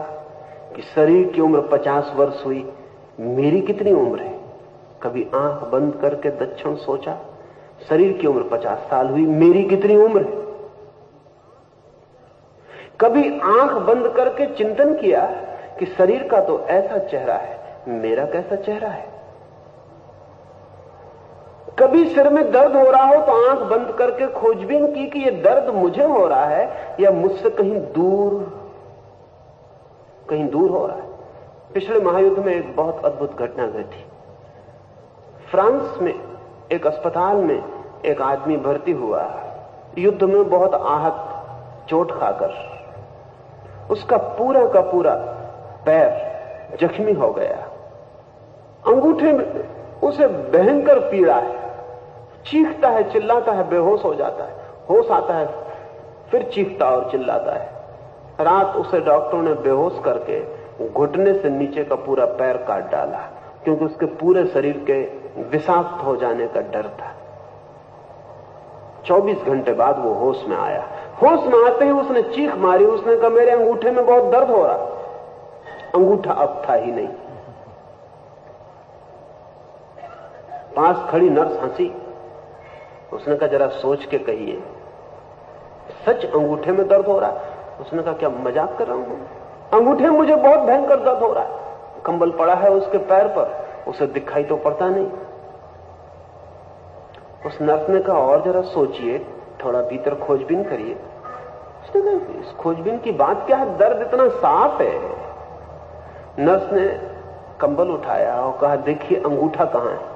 कि शरीर की उम्र 50 वर्ष हुई, मेरी कितनी उम्र है? कभी आंख बंद करके दक्षिण सोचा, शरीर की उम्र 50 साल हुई, मेरी कितनी उम्र है? कभी आंख बंद करके चिंतन किया कि शरीर का तो ऐसा चेहरा है, मेरा कैसा चेहरा है? कभी सिर में दर्द हो रहा हो तो आंख बंद करके खोजबीन की कि यह दर्द मुझे हो रहा है या मुझसे कहीं दूर हो रहा है। पिछले महायुद्ध में एक बहुत अद्भुत घटना घटी। फ्रांस में एक अस्पताल में एक आदमी भर्ती हुआ, युद्ध में बहुत आहत, चोट खाकर। उसका पूरा का पूरा पैर जख्मी हो गया, अंगूठे में उसे भयंकर पीड़ा है, चीखता है, चिल्लाता है, बेहोश हो जाता है, होश आता है, फिर चीखता और चिल्लाता है। रात उसे डॉक्टरों ने बेहोश करके घुटने से नीचे का पूरा पैर काट डाला, क्योंकि उसके पूरे शरीर के विषाक्त हो जाने का डर था। 24 घंटे बाद वो होश में आया। होश में आते ही उसने चीख मारी, उसने कहा मेरे अंगूठे में बहुत दर्द हो रहा। अंगूठा अब था ही नहीं। पास खड़ी नर्स हंसी। उसने कहा जरा सोच के कहिए, सच अंगूठे में दर्द हो रहा है? उसने कहा क्या मजाक कर रहा हूं? अंगूठे में मुझे बहुत भयंकर दर्द हो रहा है। कंबल पड़ा है उसके पैर पर, उसे दिखाई तो पड़ता नहीं। उस नर्स ने कहा और जरा सोचिए, थोड़ा भीतर खोजबीन करिए। उसने कहा इस खोजबीन की बात क्या है, दर्द इतना साफ है। नर्स ने कंबल उठाया और कहा देखिए अंगूठा कहां है?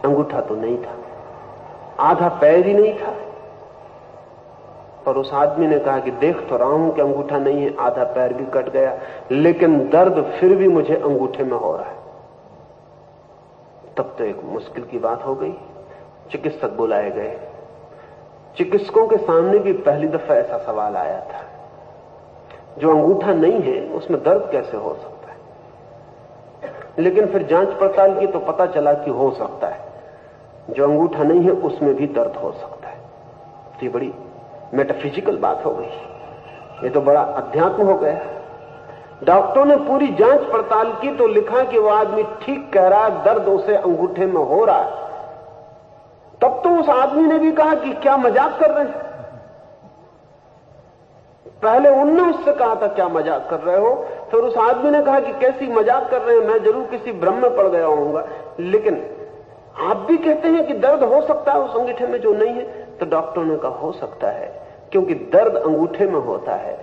अंगूठा तो नहीं था, आधा पैर ही नहीं था। पर उस आदमी ने कहा कि देख तो रहा हूं कि अंगूठा नहीं है, आधा पैर भी कट गया, लेकिन दर्द फिर भी मुझे अंगूठे में हो रहा है। तब तो एक मुश्किल की बात हो गई। चिकित्सक बुलाए गए। चिकित्सकों के सामने भी पहली दफा ऐसा सवाल आया था, जो अंगूठा नहीं है उसमें दर्द कैसे हो सकता है? लेकिन फिर जांच पड़ताल की तो पता चला कि हो सकता है, जो अंगूठा नहीं है उसमें भी दर्द हो सकता है। तो ये बड़ी मेटाफिजिकल बात हो गई, ये तो बड़ा अध्यात्म हो गया। डॉक्टरों ने पूरी जांच पड़ताल की तो लिखा कि वो आदमी ठीक कह रहा है, दर्द उसे अंगूठे में हो रहा है। तब तो उस आदमी ने भी कहा कि क्या मजाक कर रहे हैं? पहले उनने उससे कहा था क्या मजाक कर रहे हो, फिर उस आदमी ने कहा कि कैसी मजाक कर रहे हैं, मैं जरूर किसी भ्रम में पड़ गया होऊंगा, लेकिन आप भी कहते हैं कि दर्द हो सकता है उस अंगूठे में जो नहीं है। तो डॉक्टरों ने कहा हो सकता है, क्योंकि दर्द अंगूठे में होता है,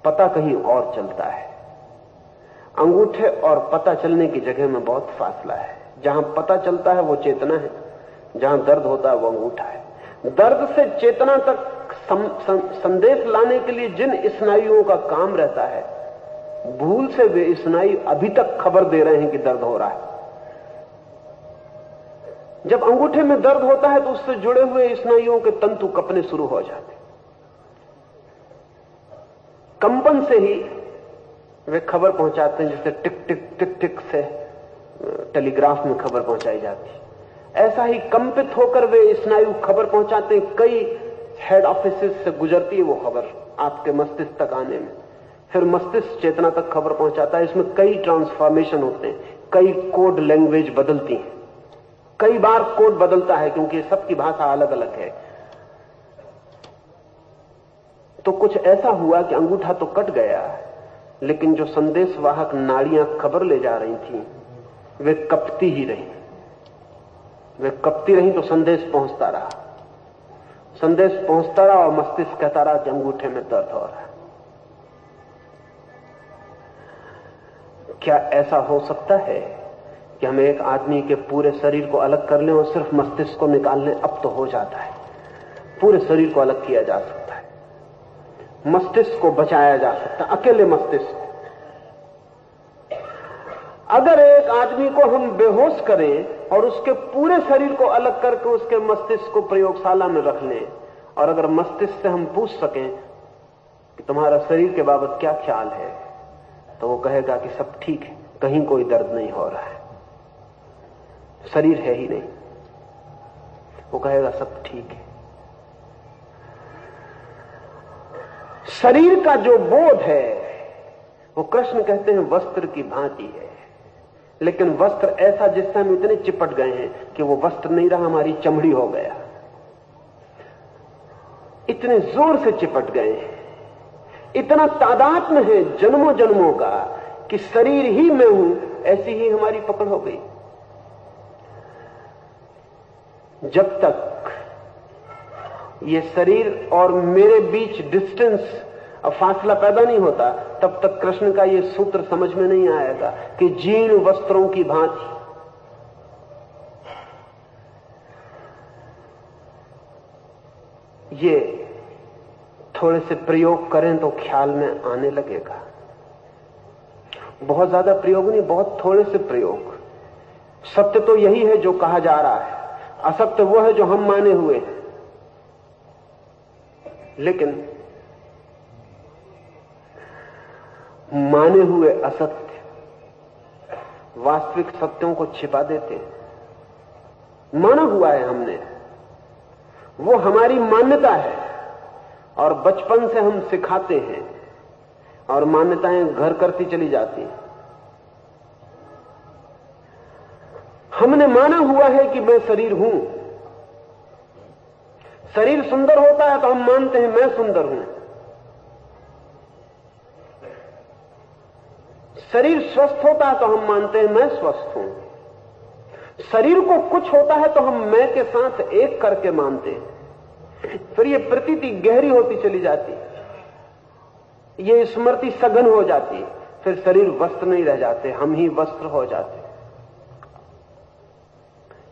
पता कहीं और चलता है। अंगूठे और पता चलने की जगह में बहुत फासला है। जहां पता चलता है वो चेतना है, जहां दर्द होता है वो अंगूठा है। दर्द से चेतना तक संदेश लाने के लिए जिन स्नायुओं का काम रहता है, भूल से वे स्नायु अभी तक खबर दे रहे हैं कि दर्द हो रहा है। जब अंगूठे में दर्द होता है तो उससे जुड़े हुए स्नायुओं के तंतु कपने शुरू हो जाते। कंपन से ही वे खबर पहुंचाते हैं, जैसे टिक टिक टिक टिक से टेलीग्राफ में खबर पहुंचाई जाती है। ऐसा ही कंपित होकर वे स्नायु खबर पहुंचाते हैं। कई हेड ऑफिस से गुजरती है वो खबर आपके मस्तिष्क तक आने में, फिर मस्तिष्क चेतना तक खबर पहुंचाता है। इसमें कई ट्रांसफॉर्मेशन होते हैं, कई कोड लैंग्वेज बदलती है, कई बार कोड बदलता है, क्योंकि सबकी भाषा अलग अलग है। तो कुछ ऐसा हुआ कि अंगूठा तो कट गया, लेकिन जो संदेशवाहक नाड़ियां खबर ले जा रही थी वे कपती ही रही। वे कपती रही तो संदेश पहुंचता रहा, संदेश पहुंचता रहा, और मस्तिष्क कहता रहा कि अंगूठे में दर्द हो रहा है। क्या ऐसा हो सकता है कि हम एक आदमी के पूरे शरीर को अलग कर लें और सिर्फ मस्तिष्क को निकाल लें? अब तो हो जाता है, पूरे शरीर को अलग किया जा सकता है, मस्तिष्क को बचाया जा सकता है, अकेले मस्तिष्क। अगर एक आदमी को हम बेहोश करें और उसके पूरे शरीर को अलग करके उसके मस्तिष्क को प्रयोगशाला में रख लें, और अगर मस्तिष्क से हम पूछ सकें कि तुम्हारा शरीर के बाबत क्या ख्याल है, तो वो कहेगा कि सब ठीक है, कहीं कोई दर्द नहीं हो रहा है, शरीर है ही नहीं। वो कहेगा सब ठीक है। शरीर का जो बोध है वो कृष्ण कहते हैं वस्त्र की भांति है, लेकिन वस्त्र ऐसा जिससे हम इतने चिपट गए हैं कि वो वस्त्र नहीं रहा, हमारी चमड़ी हो गया। इतने जोर से चिपट गए हैं, इतना तादाद में है जन्मों जन्मों का कि शरीर ही मैं हूं, ऐसी ही हमारी पकड़ हो गई। जब तक ये शरीर और मेरे बीच डिस्टेंस, फासला पैदा नहीं होता, तब तक कृष्ण का ये सूत्र समझ में नहीं आएगा कि जीर्ण वस्त्रों की भांति ये थोड़े से प्रयोग करें तो ख्याल में आने लगेगा। बहुत ज्यादा प्रयोग नहीं, बहुत थोड़े से प्रयोग। सत्य तो यही है जो कहा जा रहा है, असत्य वो है जो हम माने हुए हैं। लेकिन माने हुए असत्य वास्तविक सत्यों को छिपा देते हैं। माना हुआ है हमने, वो हमारी मान्यता है, और बचपन से हम सिखाते हैं और मान्यताएं घर करती चली जाती हैं। हमने माना हुआ है कि मैं शरीर हूं। शरीर सुंदर होता है तो हम मानते हैं मैं सुंदर हूं। शरीर स्वस्थ होता है तो हम मानते हैं मैं स्वस्थ हूं। शरीर को कुछ होता है तो हम मैं के साथ एक करके मानते हैं। फिर ये प्रतीति गहरी होती चली जाती है, ये स्मृति सघन हो जाती है। फिर शरीर वस्त्र नहीं रह जाते, हम ही वस्त्र हो जाते।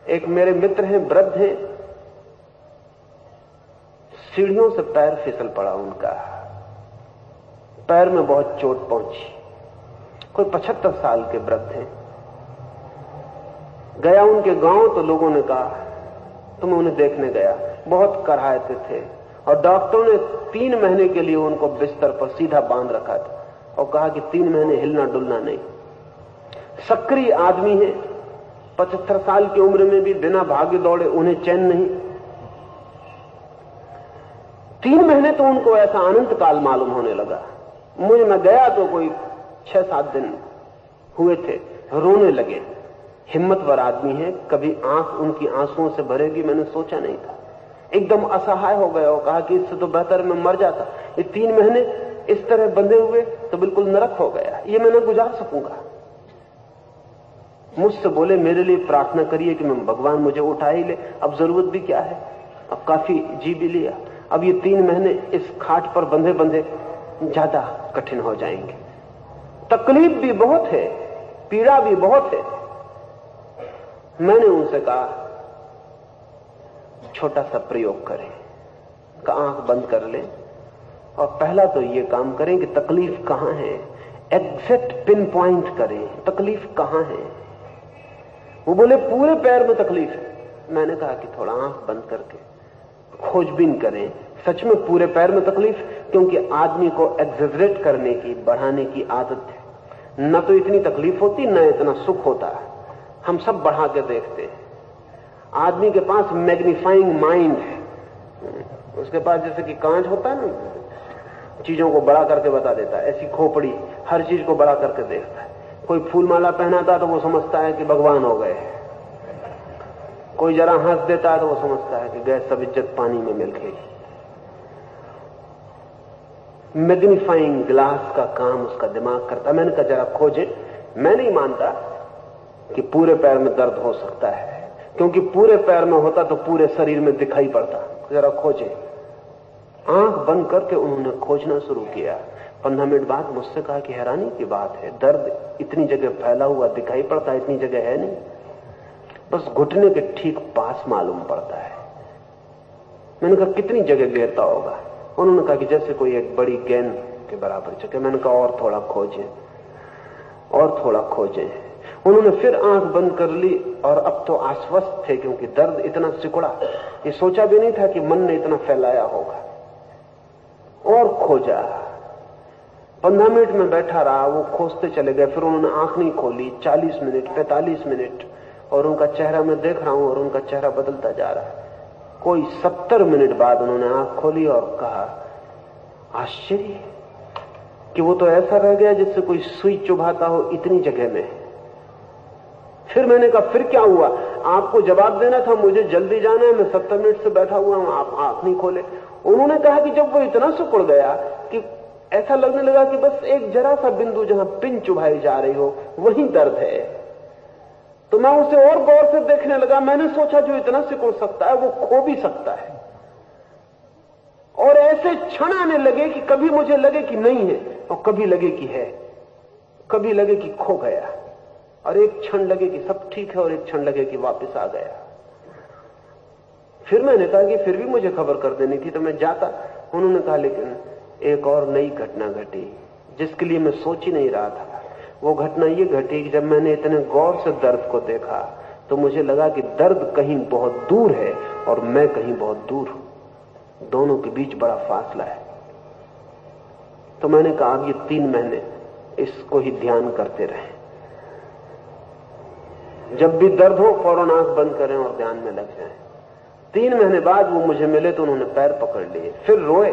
एक मेरे मित्र हैं, वृद्ध हैं, सीढ़ियों से पैर फिसल पड़ा उनका, पैर में बहुत चोट पहुंची। कोई 75 साल के वृद्ध हैं। गया उनके गांव तो लोगों ने कहा, तो मैं उन्हें देखने गया। बहुत कराहते थे और डॉक्टरों ने 3 महीने के लिए उनको बिस्तर पर सीधा बांध रखा था और कहा कि 3 महीने हिलना डुलना नहीं। सक्रिय आदमी है, 75 साल की उम्र में भी बिना भागे दौड़े उन्हें चैन नहीं। 3 महीने तो उनको ऐसा अनंत काल मालूम होने लगा। मुझे मैं गया तो कोई 6-7 दिन हुए थे। रोने लगे। हिम्मतवर आदमी है, कभी आंख उनकी आंसुओं से भरेगी मैंने सोचा नहीं था। एकदम असहाय हो गया और कहा कि इससे तो बेहतर मैं मर जाता। ये 3 महीने इस तरह बंधे हुए तो बिल्कुल नरक हो गया, ये मैं न गुजार सकूंगा। मुझसे बोले मेरे लिए प्रार्थना करिए कि मैं भगवान मुझे उठा ही ले, अब जरूरत भी क्या है, अब काफी जी भी लिया, अब ये 3 महीने इस खाट पर बंधे बंधे ज्यादा कठिन हो जाएंगे। तकलीफ भी बहुत है, पीड़ा भी बहुत है। मैंने उनसे कहा छोटा सा प्रयोग करें, का आंख बंद कर लें और पहला तो ये काम करें कि तकलीफ कहां है, एग्जैक्ट पिन पॉइंट करें तकलीफ कहां है। वो बोले पूरे पैर में तकलीफ है। मैंने कहा कि थोड़ा आंख बंद करके खोजबीन करें, सच में पूरे पैर में तकलीफ, क्योंकि आदमी को एग्जेजरेट करने की, बढ़ाने की आदत है। न तो इतनी तकलीफ होती न इतना सुख होता है, हम सब बढ़ा के देखते हैं। आदमी के पास मैग्नीफाइंग माइंड है, उसके पास जैसे कि कांच होता है ना, चीजों को बड़ा करके बता देता है, ऐसी खोपड़ी हर चीज को बड़ा करके देखता है। कोई फूलमाला पहनाता तो वो समझता है कि भगवान हो गए, कोई जरा हंस देता है तो वो समझता है कि गए सब इज्जत पानी में मिल गई। मैग्नीफाइंग ग्लास का काम उसका दिमाग करता। मैंने कहा जरा खोजे। मैं नहीं मानता कि पूरे पैर में दर्द हो सकता है, क्योंकि पूरे पैर में होता तो पूरे शरीर में दिखाई पड़ता। जरा खोजे। आंख बंद करके उन्होंने खोजना शुरू किया। 15 मिनट बाद मुझसे कहा कि हैरानी की बात है, दर्द इतनी जगह फैला हुआ दिखाई पड़ता है, इतनी जगह है नहीं, बस घुटने के ठीक पास मालूम पड़ता है। मैंने कहा कितनी जगह गिरता होगा? उन्होंने कहा कि जैसे कोई एक बड़ी गेंद के बराबर जगह। मैंने कहा और थोड़ा खोजें, और थोड़ा खोजें। उन्होंने फिर आंख बंद कर ली और अब तो आश्वस्त थे, क्योंकि दर्द इतना सिकुड़ा, ये सोचा भी नहीं था कि मन ने इतना फैलाया होगा। और खोजा। 15 मिनट में बैठा रहा, वो खोजते चले गए। फिर उन्होंने आंख नहीं खोली 40 मिनट, 45 मिनट, और उनका चेहरा मैं देख रहा हूं और उनका चेहरा बदलता जा रहा है। कोई 70 मिनट बाद उन्होंने आंख खोली और कहा आश्चर्य कि वो तो ऐसा रह गया जिससे कोई सुई चुभाता हो, इतनी जगह में। फिर मैंने कहा फिर क्या हुआ? आपको जवाब देना था, मुझे जल्दी जाना है, मैं 70 मिनट से बैठा हुआ हूं, आप आंख नहीं खोले। उन्होंने कहा कि जब वो इतना सिकुड़ गया कि ऐसा लगने लगा कि बस एक जरा सा बिंदु जहां पिन चुभाई जा रही हो वहीं दर्द है, तो मैं उसे और गौर से देखने लगा। मैंने सोचा जो इतना सिकुड़ सकता है वो खो भी सकता है। और ऐसे क्षण आने लगे कि कभी मुझे लगे कि नहीं है और कभी लगे कि है, कभी लगे कि खो गया, और एक क्षण लगे कि सब ठीक है और एक क्षण लगे कि वापस आ गया। फिर मैंने कहा कि फिर भी मुझे खबर कर देनी थी तो मैं जाता। उन्होंने कहा लेकिन एक और नई घटना घटी जिसके लिए मैं सोच ही नहीं रहा था। वो घटना ये घटी कि जब मैंने इतने गौर से दर्द को देखा तो मुझे लगा कि दर्द कहीं बहुत दूर है और मैं कहीं बहुत दूर हूं, दोनों के बीच बड़ा फासला है। तो मैंने कहा अब ये 3 महीने इसको ही ध्यान करते रहें, जब भी दर्द हो फौरन आंख बंद करें और ध्यान में लग जाएं। 3 महीने बाद वो मुझे मिले तो उन्होंने पैर पकड़ लिए, फिर रोए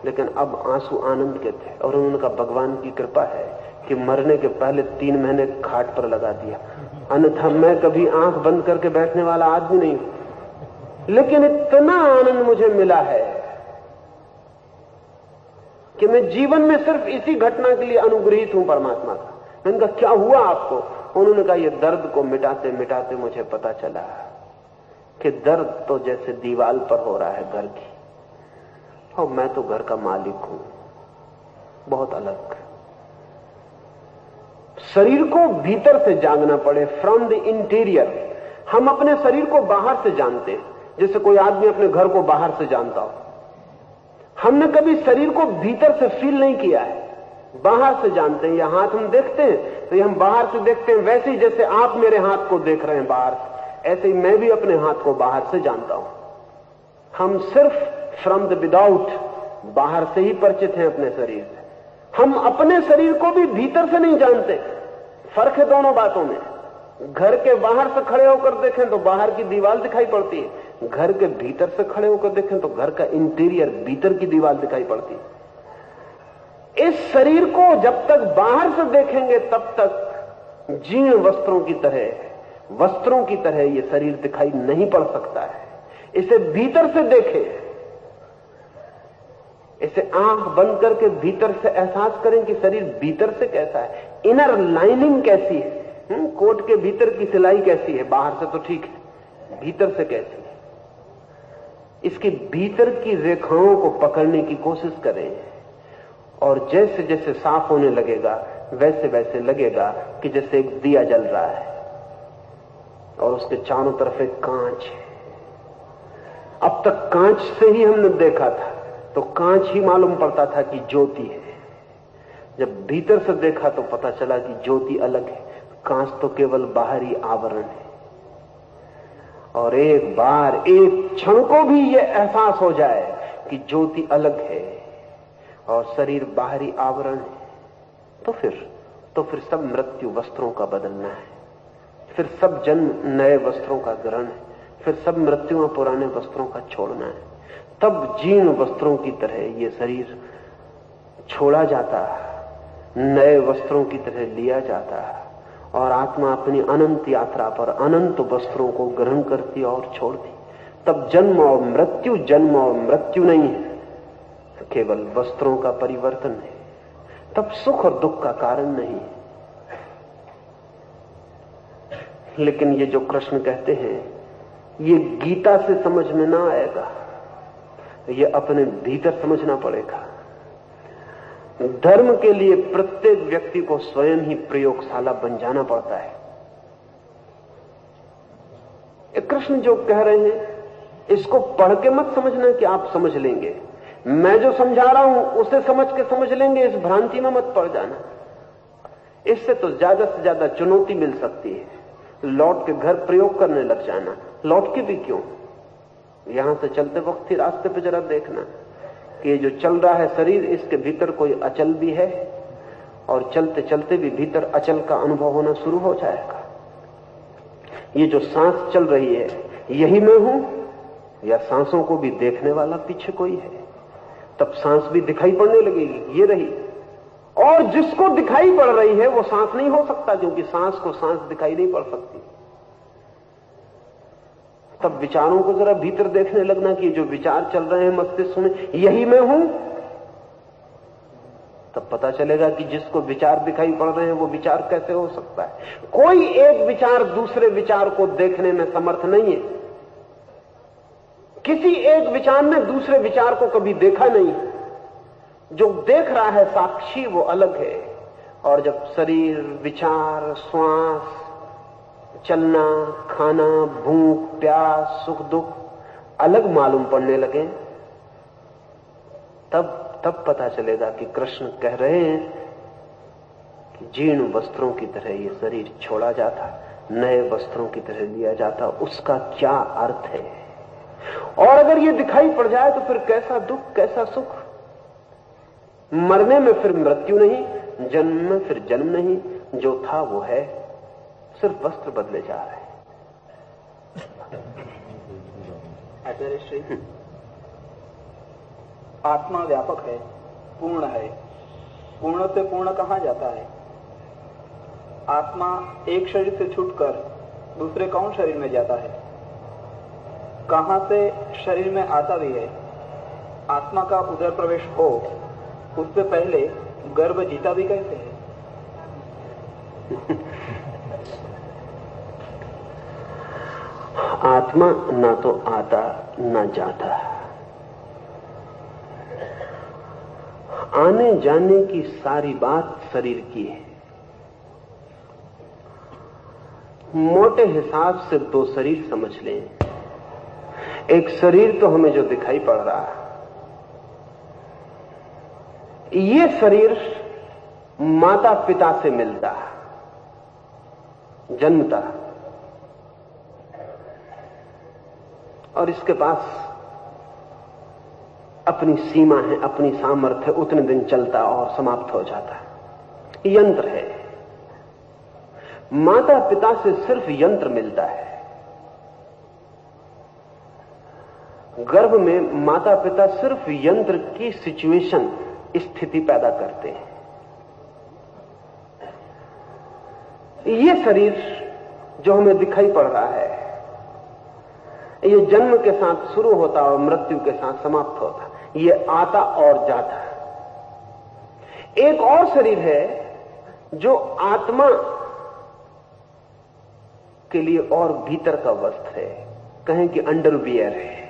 लेकिन अब आंसू आनंद के थे। और उन्होंने कहा भगवान की कृपा है कि मरने के पहले 3 महीने खाट पर लगा दिया, अन्यथा मैं कभी आंख बंद करके बैठने वाला आदमी नहीं हूं। लेकिन इतना आनंद मुझे मिला है कि मैं जीवन में सिर्फ इसी घटना के लिए अनुग्रहित हूं परमात्मा का। मैंने कहा क्या हुआ आपको? उन्होंने कहा ये दर्द को मिटाते मिटाते मुझे पता चला कि दर्द तो जैसे दीवार पर हो रहा है घर की, और मैं तो घर का मालिक हूं, बहुत अलग। शरीर को भीतर से जानना पड़े, फ्रॉम द इंटीरियर। हम अपने शरीर को बाहर से जानते हैं, जैसे कोई आदमी अपने घर को बाहर से जानता हो। हमने कभी शरीर को भीतर से फील नहीं किया है, बाहर से जानते हैं। यह हाथ हम देखते हैं तो ये हम बाहर से देखते हैं, वैसे ही जैसे आप मेरे हाथ को देख रहे हैं बाहर से, ऐसे ही मैं भी अपने हाथ को बाहर से जानता हूं। हम सिर्फ फ्रॉम द विदाउट, बाहर से ही परिचित हैं अपने शरीर से। हम अपने शरीर को भी भीतर से नहीं जानते। फर्क है दोनों बातों में। घर के बाहर से खड़े होकर देखें तो बाहर की दीवार दिखाई पड़ती है, घर के भीतर से खड़े होकर देखें तो घर का इंटीरियर, भीतर की दीवार दिखाई पड़ती है। इस शरीर को जब तक बाहर से देखेंगे तब तक जीर्ण वस्त्रों की तरह ये शरीर दिखाई नहीं पड़ सकता है। इसे भीतर से देखें, इसे आंख बंद करके भीतर से एहसास करें कि शरीर भीतर से कैसा है, इनर लाइनिंग कैसी है, कोट के भीतर की सिलाई कैसी है, बाहर से तो ठीक है, भीतर से कैसी है। इसकी भीतर की रेखाओं को पकड़ने की कोशिश करें, और जैसे जैसे साफ होने लगेगा वैसे वैसे लगेगा कि जैसे एक दिया जल रहा है और उसके चारों तरफ एक कांच है। अब तक कांच से ही हमने देखा था तो कांच ही मालूम पड़ता था कि ज्योति है। जब भीतर से देखा तो पता चला कि ज्योति अलग है, कांच तो केवल बाहरी आवरण है। और एक बार, एक क्षण को भी यह एहसास हो जाए कि ज्योति अलग है और शरीर बाहरी आवरण है, तो फिर सब मृत्यु वस्त्रों का बदलना है, फिर सब जन्म नए वस्त्रों का ग्रहण है, फिर सब मृत्यु पुराने वस्त्रों का छोड़ना है। तब जीर्ण वस्त्रों की तरह ये शरीर छोड़ा जाता है, नए वस्त्रों की तरह लिया जाता है, और आत्मा अपनी अनंत यात्रा पर अनंत वस्त्रों को ग्रहण करती और छोड़ती। तब जन्म और मृत्यु नहीं है, केवल वस्त्रों का परिवर्तन है। तब सुख और दुख का कारण नहीं है। लेकिन ये जो कृष्ण कहते हैं ये गीता से समझ में ना आएगा, ये अपने भीतर समझना पड़ेगा। धर्म के लिए प्रत्येक व्यक्ति को स्वयं ही प्रयोगशाला बन जाना पड़ता है। कृष्ण जो कह रहे हैं इसको पढ़ के मत समझना कि आप समझ लेंगे। मैं जो समझा रहा हूं उसे समझ के समझ लेंगे, इस भ्रांति में मत पड़ जाना। इससे तो ज्यादा से ज्यादा चुनौती मिल सकती है। लौट के घर प्रयोग करने लग जाना। लौट के भी क्यों, यहां से चलते वक्त ही रास्ते पे जरा देखना कि ये जो चल रहा है शरीर, इसके भीतर कोई अचल भी है, और चलते चलते भी भीतर अचल का अनुभव होना शुरू हो जाएगा। ये जो सांस चल रही है यही मैं हूं, या सांसों को भी देखने वाला पीछे कोई है? तब सांस भी दिखाई पड़ने लगेगी, ये रही। और जिसको दिखाई पड़ रही है वो सांस नहीं हो सकता, क्योंकि सांस को सांस दिखाई नहीं पड़ सकती। तब विचारों को जरा भीतर देखने लगना कि जो विचार चल रहे हैं मस्तिष्क में यही मैं हूं। तब पता चलेगा कि जिसको विचार दिखाई पड़ रहे हैं वो विचार कैसे हो सकता है। कोई एक विचार दूसरे विचार को देखने में समर्थ नहीं है। किसी एक विचार ने दूसरे विचार को कभी देखा नहीं। जो देख रहा है साक्षी वो अलग है। और जब शरीर, विचार, श्वास, चलना, खाना, भूख, प्यास, सुख दुख अलग मालूम पड़ने लगे, तब पता चलेगा कि कृष्ण कह रहे हैं कि जीर्ण वस्त्रों की तरह ये शरीर छोड़ा जाता, नए वस्त्रों की तरह लिया जाता। उसका क्या अर्थ है? और अगर ये दिखाई पड़ जाए तो फिर कैसा दुख, कैसा सुख। मरने में फिर मृत्यु नहीं, जन्म में फिर जन्म नहीं, जो था वो है, सिर्फ वस्त्र बदले जा रहे हैं। आत्मा व्यापक है, पूर्ण है। पूर्ण से पूर्ण कहाँ जाता है? आत्मा एक शरीर से छूटकर दूसरे कौन शरीर में जाता है? कहाँ से शरीर में आता भी है? आत्मा का उदर प्रवेश हो उससे पहले गर्भ जीता भी कैसे है? आत्मा ना तो आता ना जाता। आने जाने की सारी बात शरीर की है। मोटे हिसाब से दो शरीर समझ लें। एक शरीर तो हमें जो दिखाई पड़ रहा है, ये शरीर माता पिता से मिलता, जन्मता, और इसके पास अपनी सीमा है, अपनी सामर्थ्य, उतने दिन चलता और समाप्त हो जाता है। यंत्र है। माता पिता से सिर्फ यंत्र मिलता है। गर्भ में माता पिता सिर्फ यंत्र की सिचुएशन, स्थिति पैदा करते हैं। ये शरीर जो हमें दिखाई पड़ रहा है, ये जन्म के साथ शुरू होता और मृत्यु के साथ समाप्त होता। ये आता और जाता। एक और शरीर है जो आत्मा के लिए और भीतर का वस्त्र है, कहें कि अंडरवियर है।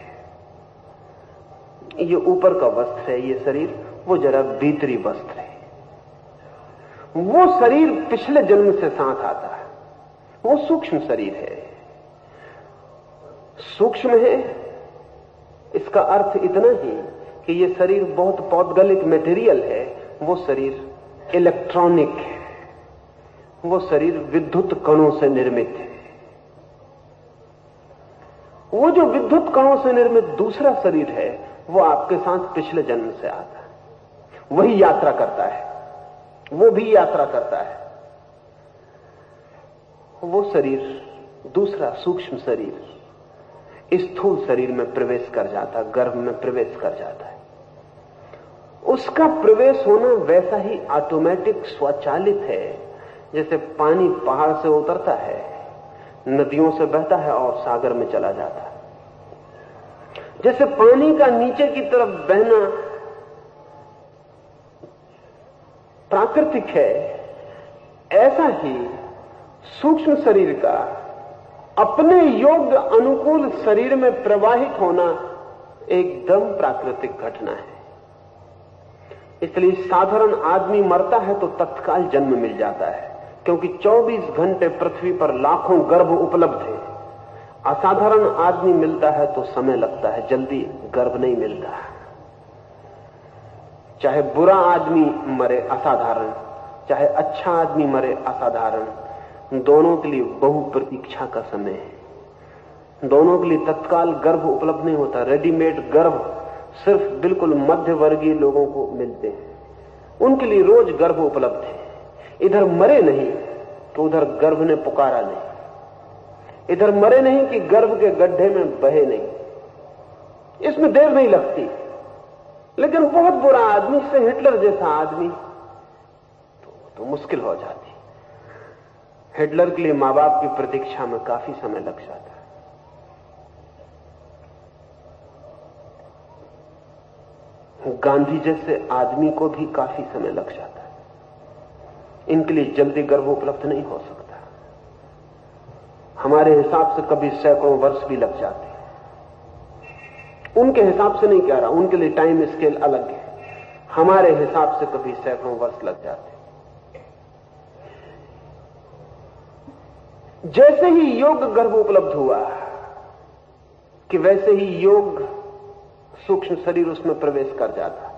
ये ऊपर का वस्त्र है, ये शरीर, वो जरा भीतरी वस्त्र है। वो शरीर पिछले जन्म से साथ आता है। वो सूक्ष्म शरीर है। सूक्ष्म है, इसका अर्थ इतना ही कि ये शरीर बहुत पौद्गलिक मटेरियल है। वो शरीर इलेक्ट्रॉनिक है। वो शरीर विद्युत कणों से निर्मित है। वो जो विद्युत कणों से निर्मित दूसरा शरीर है, वो आपके साथ पिछले जन्म से आता है। वही यात्रा करता है, वो भी यात्रा करता है। वो शरीर, दूसरा सूक्ष्म शरीर, स्थूल शरीर में प्रवेश कर जाता, गर्भ में प्रवेश कर जाता है। उसका प्रवेश होना वैसा ही ऑटोमेटिक, स्वचालित है, जैसे पानी पहाड़ से उतरता है, नदियों से बहता है और सागर में चला जाता है। जैसे पानी का नीचे की तरफ बहना प्राकृतिक है, ऐसा ही सूक्ष्म शरीर का अपने योग्य अनुकूल शरीर में प्रवाहित होना एकदम प्राकृतिक घटना है। इसलिए साधारण आदमी मरता है तो तत्काल जन्म मिल जाता है, क्योंकि 24 घंटे पृथ्वी पर लाखों गर्भ उपलब्ध है। असाधारण आदमी मिलता है तो समय लगता है, जल्दी गर्भ नहीं मिलता। चाहे बुरा आदमी मरे असाधारण, चाहे अच्छा आदमी मरे असाधारण, दोनों के लिए बहु प्रतीक्षा का समय है। दोनों के लिए तत्काल गर्भ उपलब्ध नहीं होता। रेडीमेड गर्भ सिर्फ बिल्कुल मध्य वर्गीय लोगों को मिलते हैं। उनके लिए रोज गर्भ उपलब्ध है। इधर मरे नहीं तो उधर गर्भ ने पुकारा नहीं। इधर मरे नहीं कि गर्भ के गड्ढे में बहे नहीं। इसमें देर नहीं लगती। लेकिन बहुत बुरा आदमी से हिटलर जैसा आदमी तो मुश्किल हो जाती। हिटलर के लिए मां बाप की प्रतीक्षा में काफी समय लग जाता है। गांधी जैसे आदमी को भी काफी समय लग जाता है। इनके लिए जल्दी गर्भ उपलब्ध नहीं हो सकता। हमारे हिसाब से कभी सैकड़ों वर्ष भी लग जाते हैं। उनके हिसाब से नहीं कह रहा, उनके लिए टाइम स्केल अलग है। हमारे हिसाब से कभी सैकड़ों वर्ष लग जाते हैं। जैसे ही योग गर्भ उपलब्ध हुआ कि वैसे ही योग सूक्ष्म शरीर उसमें प्रवेश कर जाता।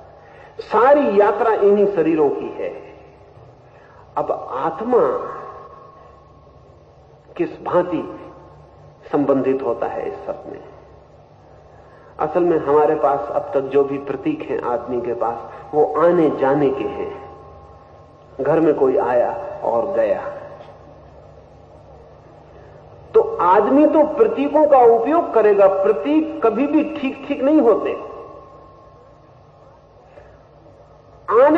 सारी यात्रा इन्हीं शरीरों की है। अब आत्मा किस भांति संबंधित होता है इस सब में? असल में हमारे पास अब तक जो भी प्रतीक हैं आदमी के पास, वो आने जाने के हैं। घर में कोई आया और गया। तो आदमी तो प्रतीकों का उपयोग करेगा। प्रतीक कभी भी ठीक ठीक नहीं होते।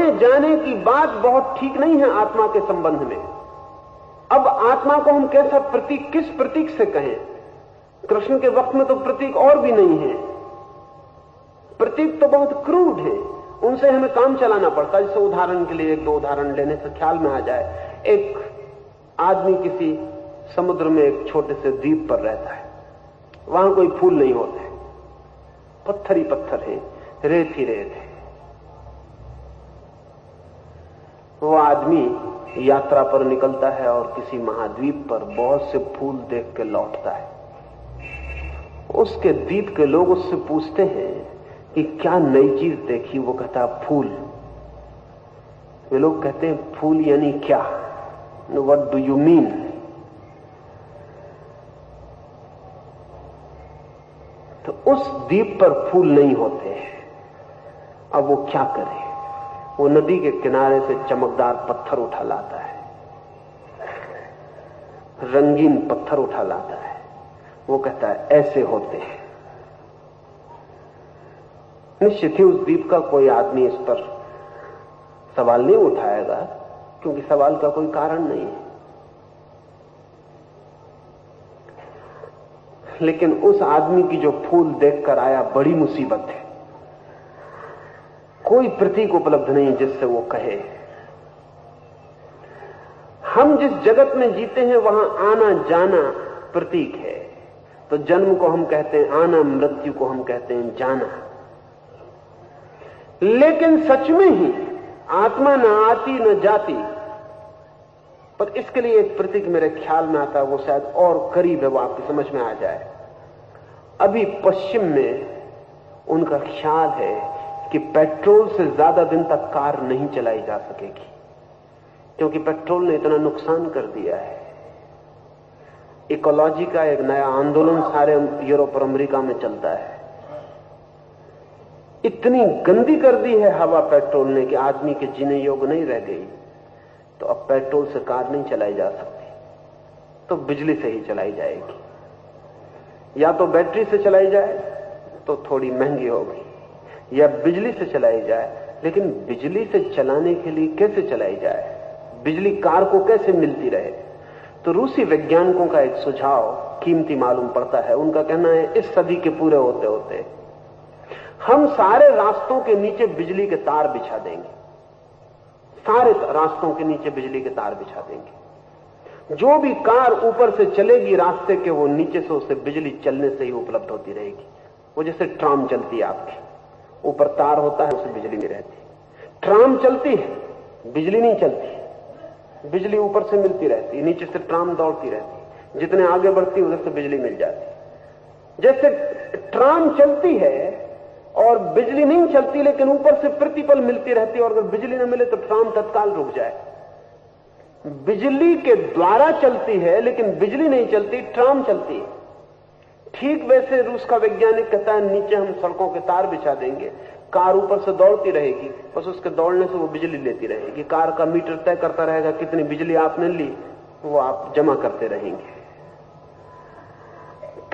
आने जाने की बात बहुत ठीक नहीं है आत्मा के संबंध में। अब आत्मा को हम कैसा प्रतीक, किस प्रतीक से कहें? कृष्ण के वक्त में तो प्रतीक और भी नहीं है, प्रतीक तो बहुत क्रूड है, उनसे हमें काम चलाना पड़ता है। जैसे उदाहरण के लिए एक दो उदाहरण लेने से ख्याल में आ जाए। एक आदमी किसी समुद्र में एक छोटे से द्वीप पर रहता है, वहां कोई फूल नहीं होते, पत्थर ही पत्थर है, रेत ही रेत है। वो आदमी यात्रा पर निकलता है और किसी महाद्वीप पर बहुत से फूल देख के लौटता है। उसके द्वीप के लोग उससे पूछते हैं कि क्या नई चीज देखी? वो कहता फूल। वे लोग कहते हैं फूल यानी क्या? What do you mean? तो उस द्वीप पर फूल नहीं होते। अब वो क्या करे? वो नदी के किनारे से चमकदार पत्थर उठा लाता है, रंगीन पत्थर उठा लाता है। वो कहता है ऐसे होते हैं। निश्चित ही उस द्वीप का कोई आदमी इस पर सवाल नहीं उठाएगा, क्योंकि सवाल का कोई कारण नहीं है। लेकिन उस आदमी की जो फूल देखकर आया बड़ी मुसीबत है। कोई प्रतीक उपलब्ध नहीं जिससे वो कहे। हम जिस जगत में जीते हैं वहां आना जाना प्रतीक है। तो जन्म को हम कहते हैं आना, मृत्यु को हम कहते हैं जाना। लेकिन सच में ही आत्मा न आती न जाती। पर इसके लिए एक प्रतीक मेरे ख्याल में आता है, वो शायद और करीब है, वो आपकी समझ में आ जाए। अभी पश्चिम में उनका ख्याल है कि पेट्रोल से ज्यादा दिन तक कार नहीं चलाई जा सकेगी, क्योंकि पेट्रोल ने इतना नुकसान कर दिया है। इकोलॉजी का एक नया आंदोलन सारे यूरोप और अमेरिका में चलता है। इतनी गंदी कर दी है हवा पेट्रोल ने कि आदमी के जीने योग्य नहीं रह गई। तो अब पेट्रोल से कार नहीं चलाई जा सकती, तो बिजली से ही चलाई जाएगी। या तो बैटरी से चलाई जाए तो थोड़ी महंगी होगी, या बिजली से चलाई जाए। लेकिन बिजली से चलाने के लिए कैसे चलाई जाए? बिजली कार को कैसे मिलती रहे? तो रूसी वैज्ञानिकों का एक सुझाव कीमती मालूम पड़ता है। उनका कहना है इस सदी के पूरे होते होते हम सारे रास्तों के नीचे बिजली के तार बिछा देंगे। सारे रास्तों के नीचे बिजली के तार बिछा देंगे। जो भी कार ऊपर से चलेगी रास्ते के, वो नीचे से उसे बिजली चलने से ही उपलब्ध होती रहेगी। वो जैसे ट्राम चलती है, आपकी ऊपर तार होता है, उसे बिजली नहीं रहती। ट्राम चलती है, बिजली नहीं चलती, बिजली ऊपर से मिलती रहती है, नीचे से ट्राम दौड़ती रहती है। जितने आगे बढ़ती है उधर से बिजली मिल जाती है। जैसे ट्राम चलती है और बिजली नहीं चलती, लेकिन ऊपर से प्रतिपल मिलती रहती है, और अगर बिजली न मिले तो ट्राम तत्काल रुक जाए। बिजली के द्वारा चलती है लेकिन बिजली नहीं चलती, ट्राम चलती है। ठीक वैसे रूस का वैज्ञानिक कहता है नीचे हम सड़कों के तार बिछा देंगे, कार ऊपर से दौड़ती रहेगी, बस उसके दौड़ने से वो बिजली लेती रहेगी। कार का मीटर तय करता रहेगा कितनी बिजली आपने ली, वो आप जमा करते रहेंगे।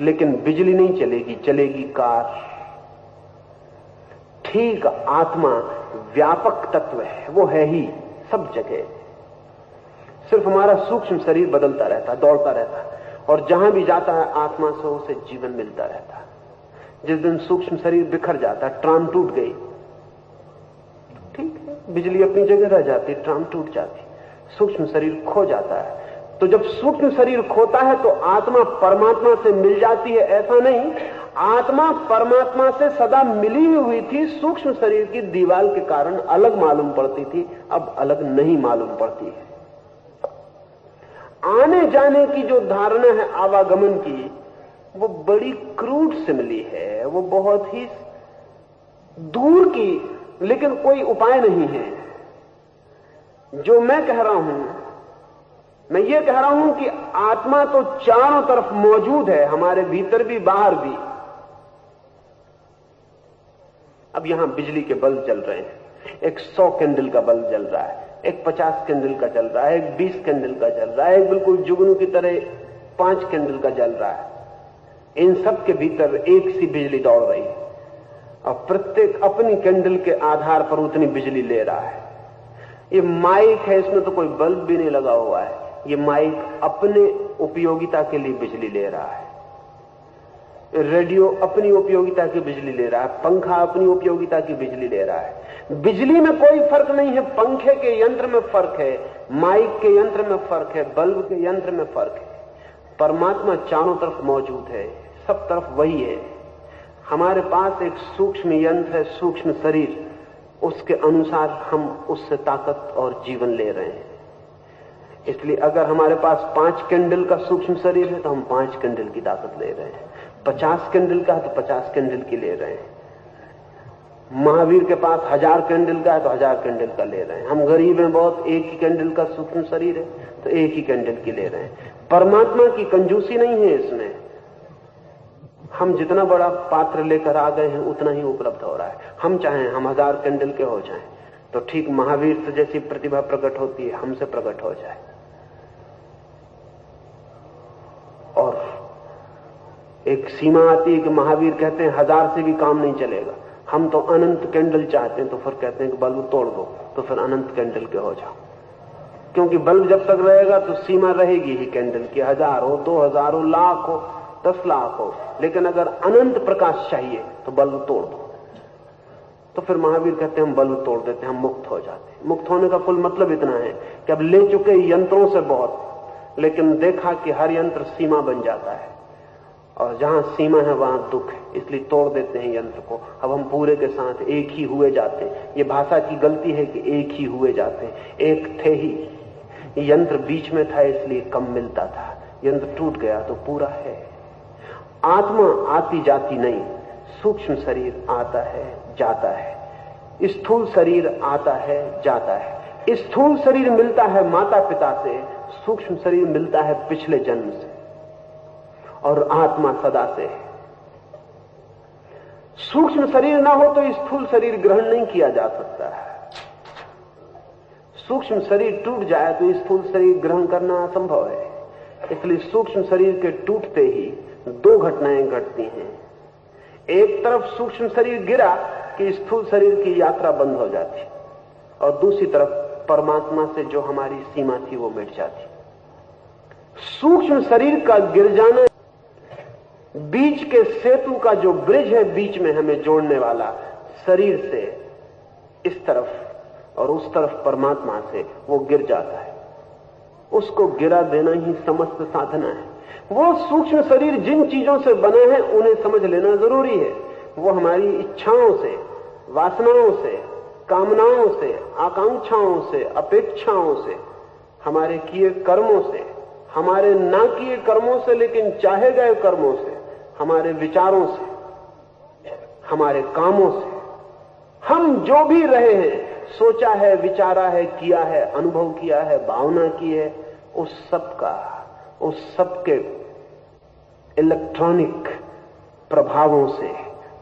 लेकिन बिजली नहीं चलेगी, चलेगी कार। ठीक आत्मा व्यापक तत्व है, वो है ही सब जगह। सिर्फ हमारा सूक्ष्म शरीर बदलता रहता, दौड़ता रहता, और जहां भी जाता है आत्मा से उसे जीवन मिलता रहता। जिस दिन सूक्ष्म शरीर बिखर जाता, ट्राम टूट गई, ठीक है, बिजली अपनी जगह रह जाती, ट्राम टूट जाती, सूक्ष्म शरीर खो जाता है। तो जब सूक्ष्म शरीर खोता है तो आत्मा परमात्मा से मिल जाती है, ऐसा नहीं। आत्मा परमात्मा से सदा मिली हुई थी, सूक्ष्म शरीर की दीवार के कारण अलग मालूम पड़ती थी, अब अलग नहीं मालूम पड़ती है। आने जाने की जो धारणा है आवागमन की, वो बड़ी क्रूड सिमिली है, वो बहुत ही दूर की, लेकिन कोई उपाय नहीं है। जो मैं कह रहा हूं, मैं ये कह रहा हूं कि आत्मा तो चारों तरफ मौजूद है, हमारे भीतर भी बाहर भी। अब यहां बिजली के बल्ब जल रहे हैं, एक 100 कैंडल का बल्ब जल रहा है, एक 50 कैंडल का जल रहा है, एक 20 कैंडल का जल रहा है, एक बिल्कुल जुगनू की तरह 5 कैंडल का जल रहा है। इन सब के भीतर एक सी बिजली दौड़ रही है, और प्रत्येक अपनी कैंडल के आधार पर उतनी बिजली ले रहा है। ये माइक है, इसमें तो कोई बल्ब भी नहीं लगा हुआ है। ये माइक अपने उपयोगिता के लिए बिजली ले रहा है, रेडियो अपनी उपयोगिता की बिजली ले रहा है, पंखा अपनी उपयोगिता की बिजली ले रहा है। बिजली में कोई फर्क नहीं है, पंखे के यंत्र में फर्क है, माइक के यंत्र में फर्क है, बल्ब के यंत्र में फर्क है। परमात्मा चारों तरफ मौजूद है, सब तरफ वही है। हमारे पास एक सूक्ष्म यंत्र है, सूक्ष्म शरीर, उसके अनुसार हम उससे ताकत और जीवन ले रहे हैं। इसलिए अगर हमारे पास 5 कैंडल का सूक्ष्म शरीर है तो हम 5 कैंडल की ताकत ले रहे हैं, 50 कैंडल का है तो 50 कैंडल की ले रहे हैं। महावीर के पास 1000 कैंडल का है तो 1000 कैंडल का ले रहे हैं। हम गरीब हैं बहुत, एक ही कैंडल का सूक्ष्म शरीर है तो एक ही कैंडल की ले रहे हैं। परमात्मा की कंजूसी नहीं है इसमें। हम जितना बड़ा पात्र लेकर आ गए हैं उतना ही उपलब्ध हो रहा है। हम चाहें हम 1000 कैंडल के हो जाएं तो ठीक महावीर से जैसी प्रतिभा प्रकट होती है हमसे प्रकट हो जाए। और एक सीमा आती है कि महावीर कहते हैं 1000 से भी काम नहीं चलेगा, हम तो अनंत कैंडल चाहते हैं, तो फिर कहते हैं कि बल्ब तोड़ दो, तो फिर अनंत कैंडल के हो जाओ। क्योंकि बल्ब जब तक रहेगा तो सीमा रहेगी ही कैंडल की, 1000 हो, 2000 हो, लाख हो, 10 लाख हो। लेकिन अगर अनंत प्रकाश चाहिए तो बल्ब तोड़ दो। तो फिर महावीर कहते हैं हम बल्ब तोड़ देते हैं, हम मुक्त हो जाते हैं। मुक्त होने का कुल मतलब इतना है कि अब ले चुके यंत्रों से बहुत, लेकिन देखा कि हर यंत्र सीमा बन जाता है, और जहां सीमा है वहां दुख है, इसलिए तोड़ देते हैं यंत्र को। अब हम पूरे के साथ एक ही हुए जाते हैं। ये भाषा की गलती है कि एक ही हुए जाते हैं, एक थे ही। यंत्र बीच में था इसलिए कम मिलता था, यंत्र टूट गया तो पूरा है। आत्मा आती जाती नहीं, सूक्ष्म शरीर आता है जाता है, स्थूल शरीर आता है जाता है। स्थूल शरीर मिलता है माता पिता से, सूक्ष्म शरीर मिलता है पिछले जन्म से, और आत्मा सदा से है। सूक्ष्म शरीर ना हो तो स्थूल शरीर ग्रहण नहीं किया जा सकता है। सूक्ष्म शरीर टूट जाए तो स्थूल शरीर ग्रहण करना असंभव है। इसलिए सूक्ष्म शरीर के टूटते ही 2 घटनाएं घटती हैं। एक तरफ सूक्ष्म शरीर गिरा कि स्थूल शरीर की यात्रा बंद हो जाती, और दूसरी तरफ परमात्मा से जो हमारी सीमा थी वो मिट जाती। सूक्ष्म शरीर का गिर जाना, बीच के सेतु का जो ब्रिज है बीच में हमें जोड़ने वाला, शरीर से इस तरफ और उस तरफ परमात्मा से, वो गिर जाता है। उसको गिरा देना ही समस्त साधना है। वो सूक्ष्म शरीर जिन चीजों से बने हैं उन्हें समझ लेना जरूरी है। वो हमारी इच्छाओं से, वासनाओं से, कामनाओं से, आकांक्षाओं से, अपेक्षाओं से, हमारे किए कर्मों से, हमारे ना किए कर्मों से लेकिन चाहे गए कर्मों से, हमारे विचारों से, हमारे कामों से, हम जो भी रहे हैं, सोचा है, विचारा है, किया है, अनुभव किया है, भावना की है, उस सब के इलेक्ट्रॉनिक प्रभावों से,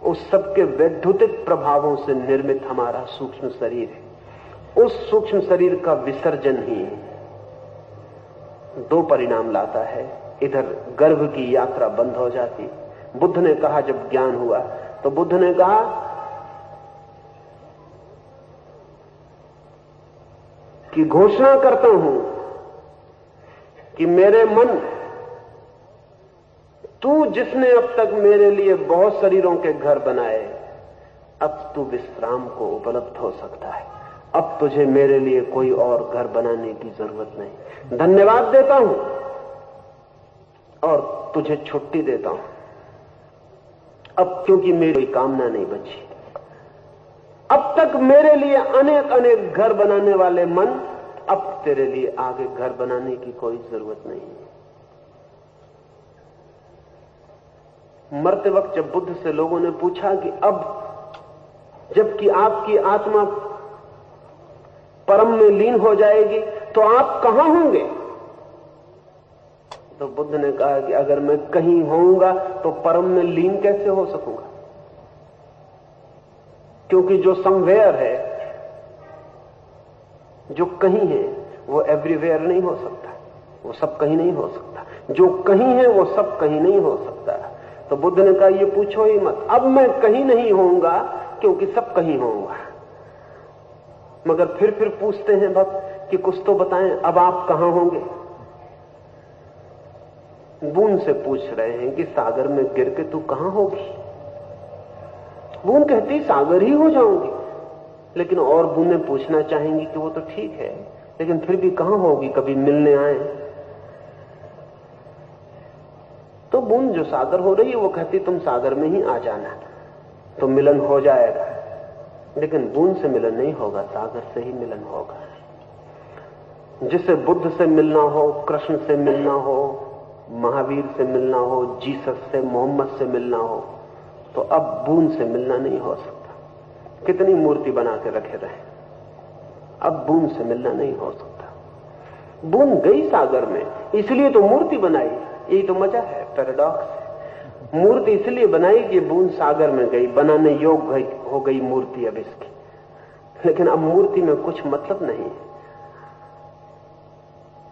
उस सब के वैद्युतिक प्रभावों से निर्मित हमारा सूक्ष्म शरीर है। उस सूक्ष्म शरीर का विसर्जन ही 2 परिणाम लाता है। इधर गर्भ की यात्रा बंद हो जाती। बुद्ध ने कहा, जब ज्ञान हुआ तो बुद्ध ने कहा कि घोषणा करता हूं कि मेरे मन, तू जिसने अब तक मेरे लिए बहुत शरीरों के घर बनाए, अब तू विश्राम को उपलब्ध हो सकता है। अब तुझे मेरे लिए कोई और घर बनाने की जरूरत नहीं। धन्यवाद देता हूं और तुझे छुट्टी देता हूं अब, क्योंकि मेरी कोई कामना नहीं बची। अब तक मेरे लिए अनेक अनेक घर बनाने वाले मन, अब तेरे लिए आगे घर बनाने की कोई जरूरत नहीं है। मरते वक्त जब बुद्ध से लोगों ने पूछा कि अब जबकि आपकी आत्मा परम में लीन हो जाएगी तो आप कहां होंगे, तो बुद्ध ने कहा कि अगर मैं कहीं होऊंगा तो परम में लीन कैसे हो सकूंगा, क्योंकि जो समवेयर है, जो कहीं है, वो एवरीवेयर नहीं हो सकता, वो सब कहीं नहीं हो सकता। जो कहीं है वो सब कहीं नहीं हो सकता। तो बुद्ध ने कहा ये पूछो ही मत, अब मैं कहीं नहीं होऊंगा क्योंकि सब कहीं होऊंगा। मगर फिर पूछते हैं भक्त कि कुछ तो बताएं, अब आप कहां होंगे? बूंद से पूछ रहे हैं कि सागर में गिर के तू कहां होगी? बूंद कहती सागर ही हो जाऊंगी, लेकिन और बूंदें पूछना चाहेंगी कि वो तो ठीक है, लेकिन फिर भी कहां होगी, कभी मिलने आए। तो बूंद जो सागर हो रही है वो कहती तुम सागर में ही आ जाना, तो मिलन हो जाएगा। लेकिन बूंद से मिलन नहीं होगा, सागर से ही मिलन होगा। जिसे बुद्ध से मिलना हो, कृष्ण से मिलना हो, महावीर से मिलना हो, जीसस से, मोहम्मद से मिलना हो, तो अब बूंद से मिलना नहीं हो सकता। कितनी मूर्ति बना के रखे रहे, अब बूंद से मिलना नहीं हो सकता। बूंद गई सागर में, इसलिए तो मूर्ति बनाई। यही तो मजा है, पैराडॉक्स। मूर्ति इसलिए बनाई कि बूंद सागर में गई, बनाने योग्य हो गई मूर्ति अब इसकी। लेकिन अब मूर्ति में कुछ मतलब नहीं,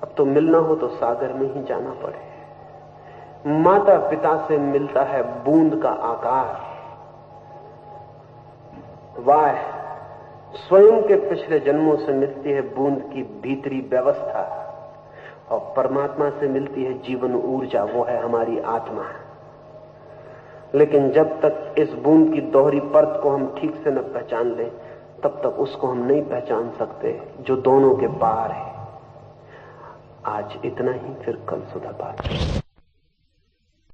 अब तो मिलना हो तो सागर में ही जाना पड़े। माता पिता से मिलता है बूंद का आकार। वाह, स्वयं के पिछले जन्मों से मिलती है बूंद की भीतरी व्यवस्था, और परमात्मा से मिलती है जीवन ऊर्जा, वो है हमारी आत्मा। लेकिन जब तक इस बूंद की दोहरी परत को हम ठीक से न पहचान लें, तब तक उसको हम नहीं पहचान सकते जो दोनों के पार है। आज इतना ही, फिर कल सुबह बात।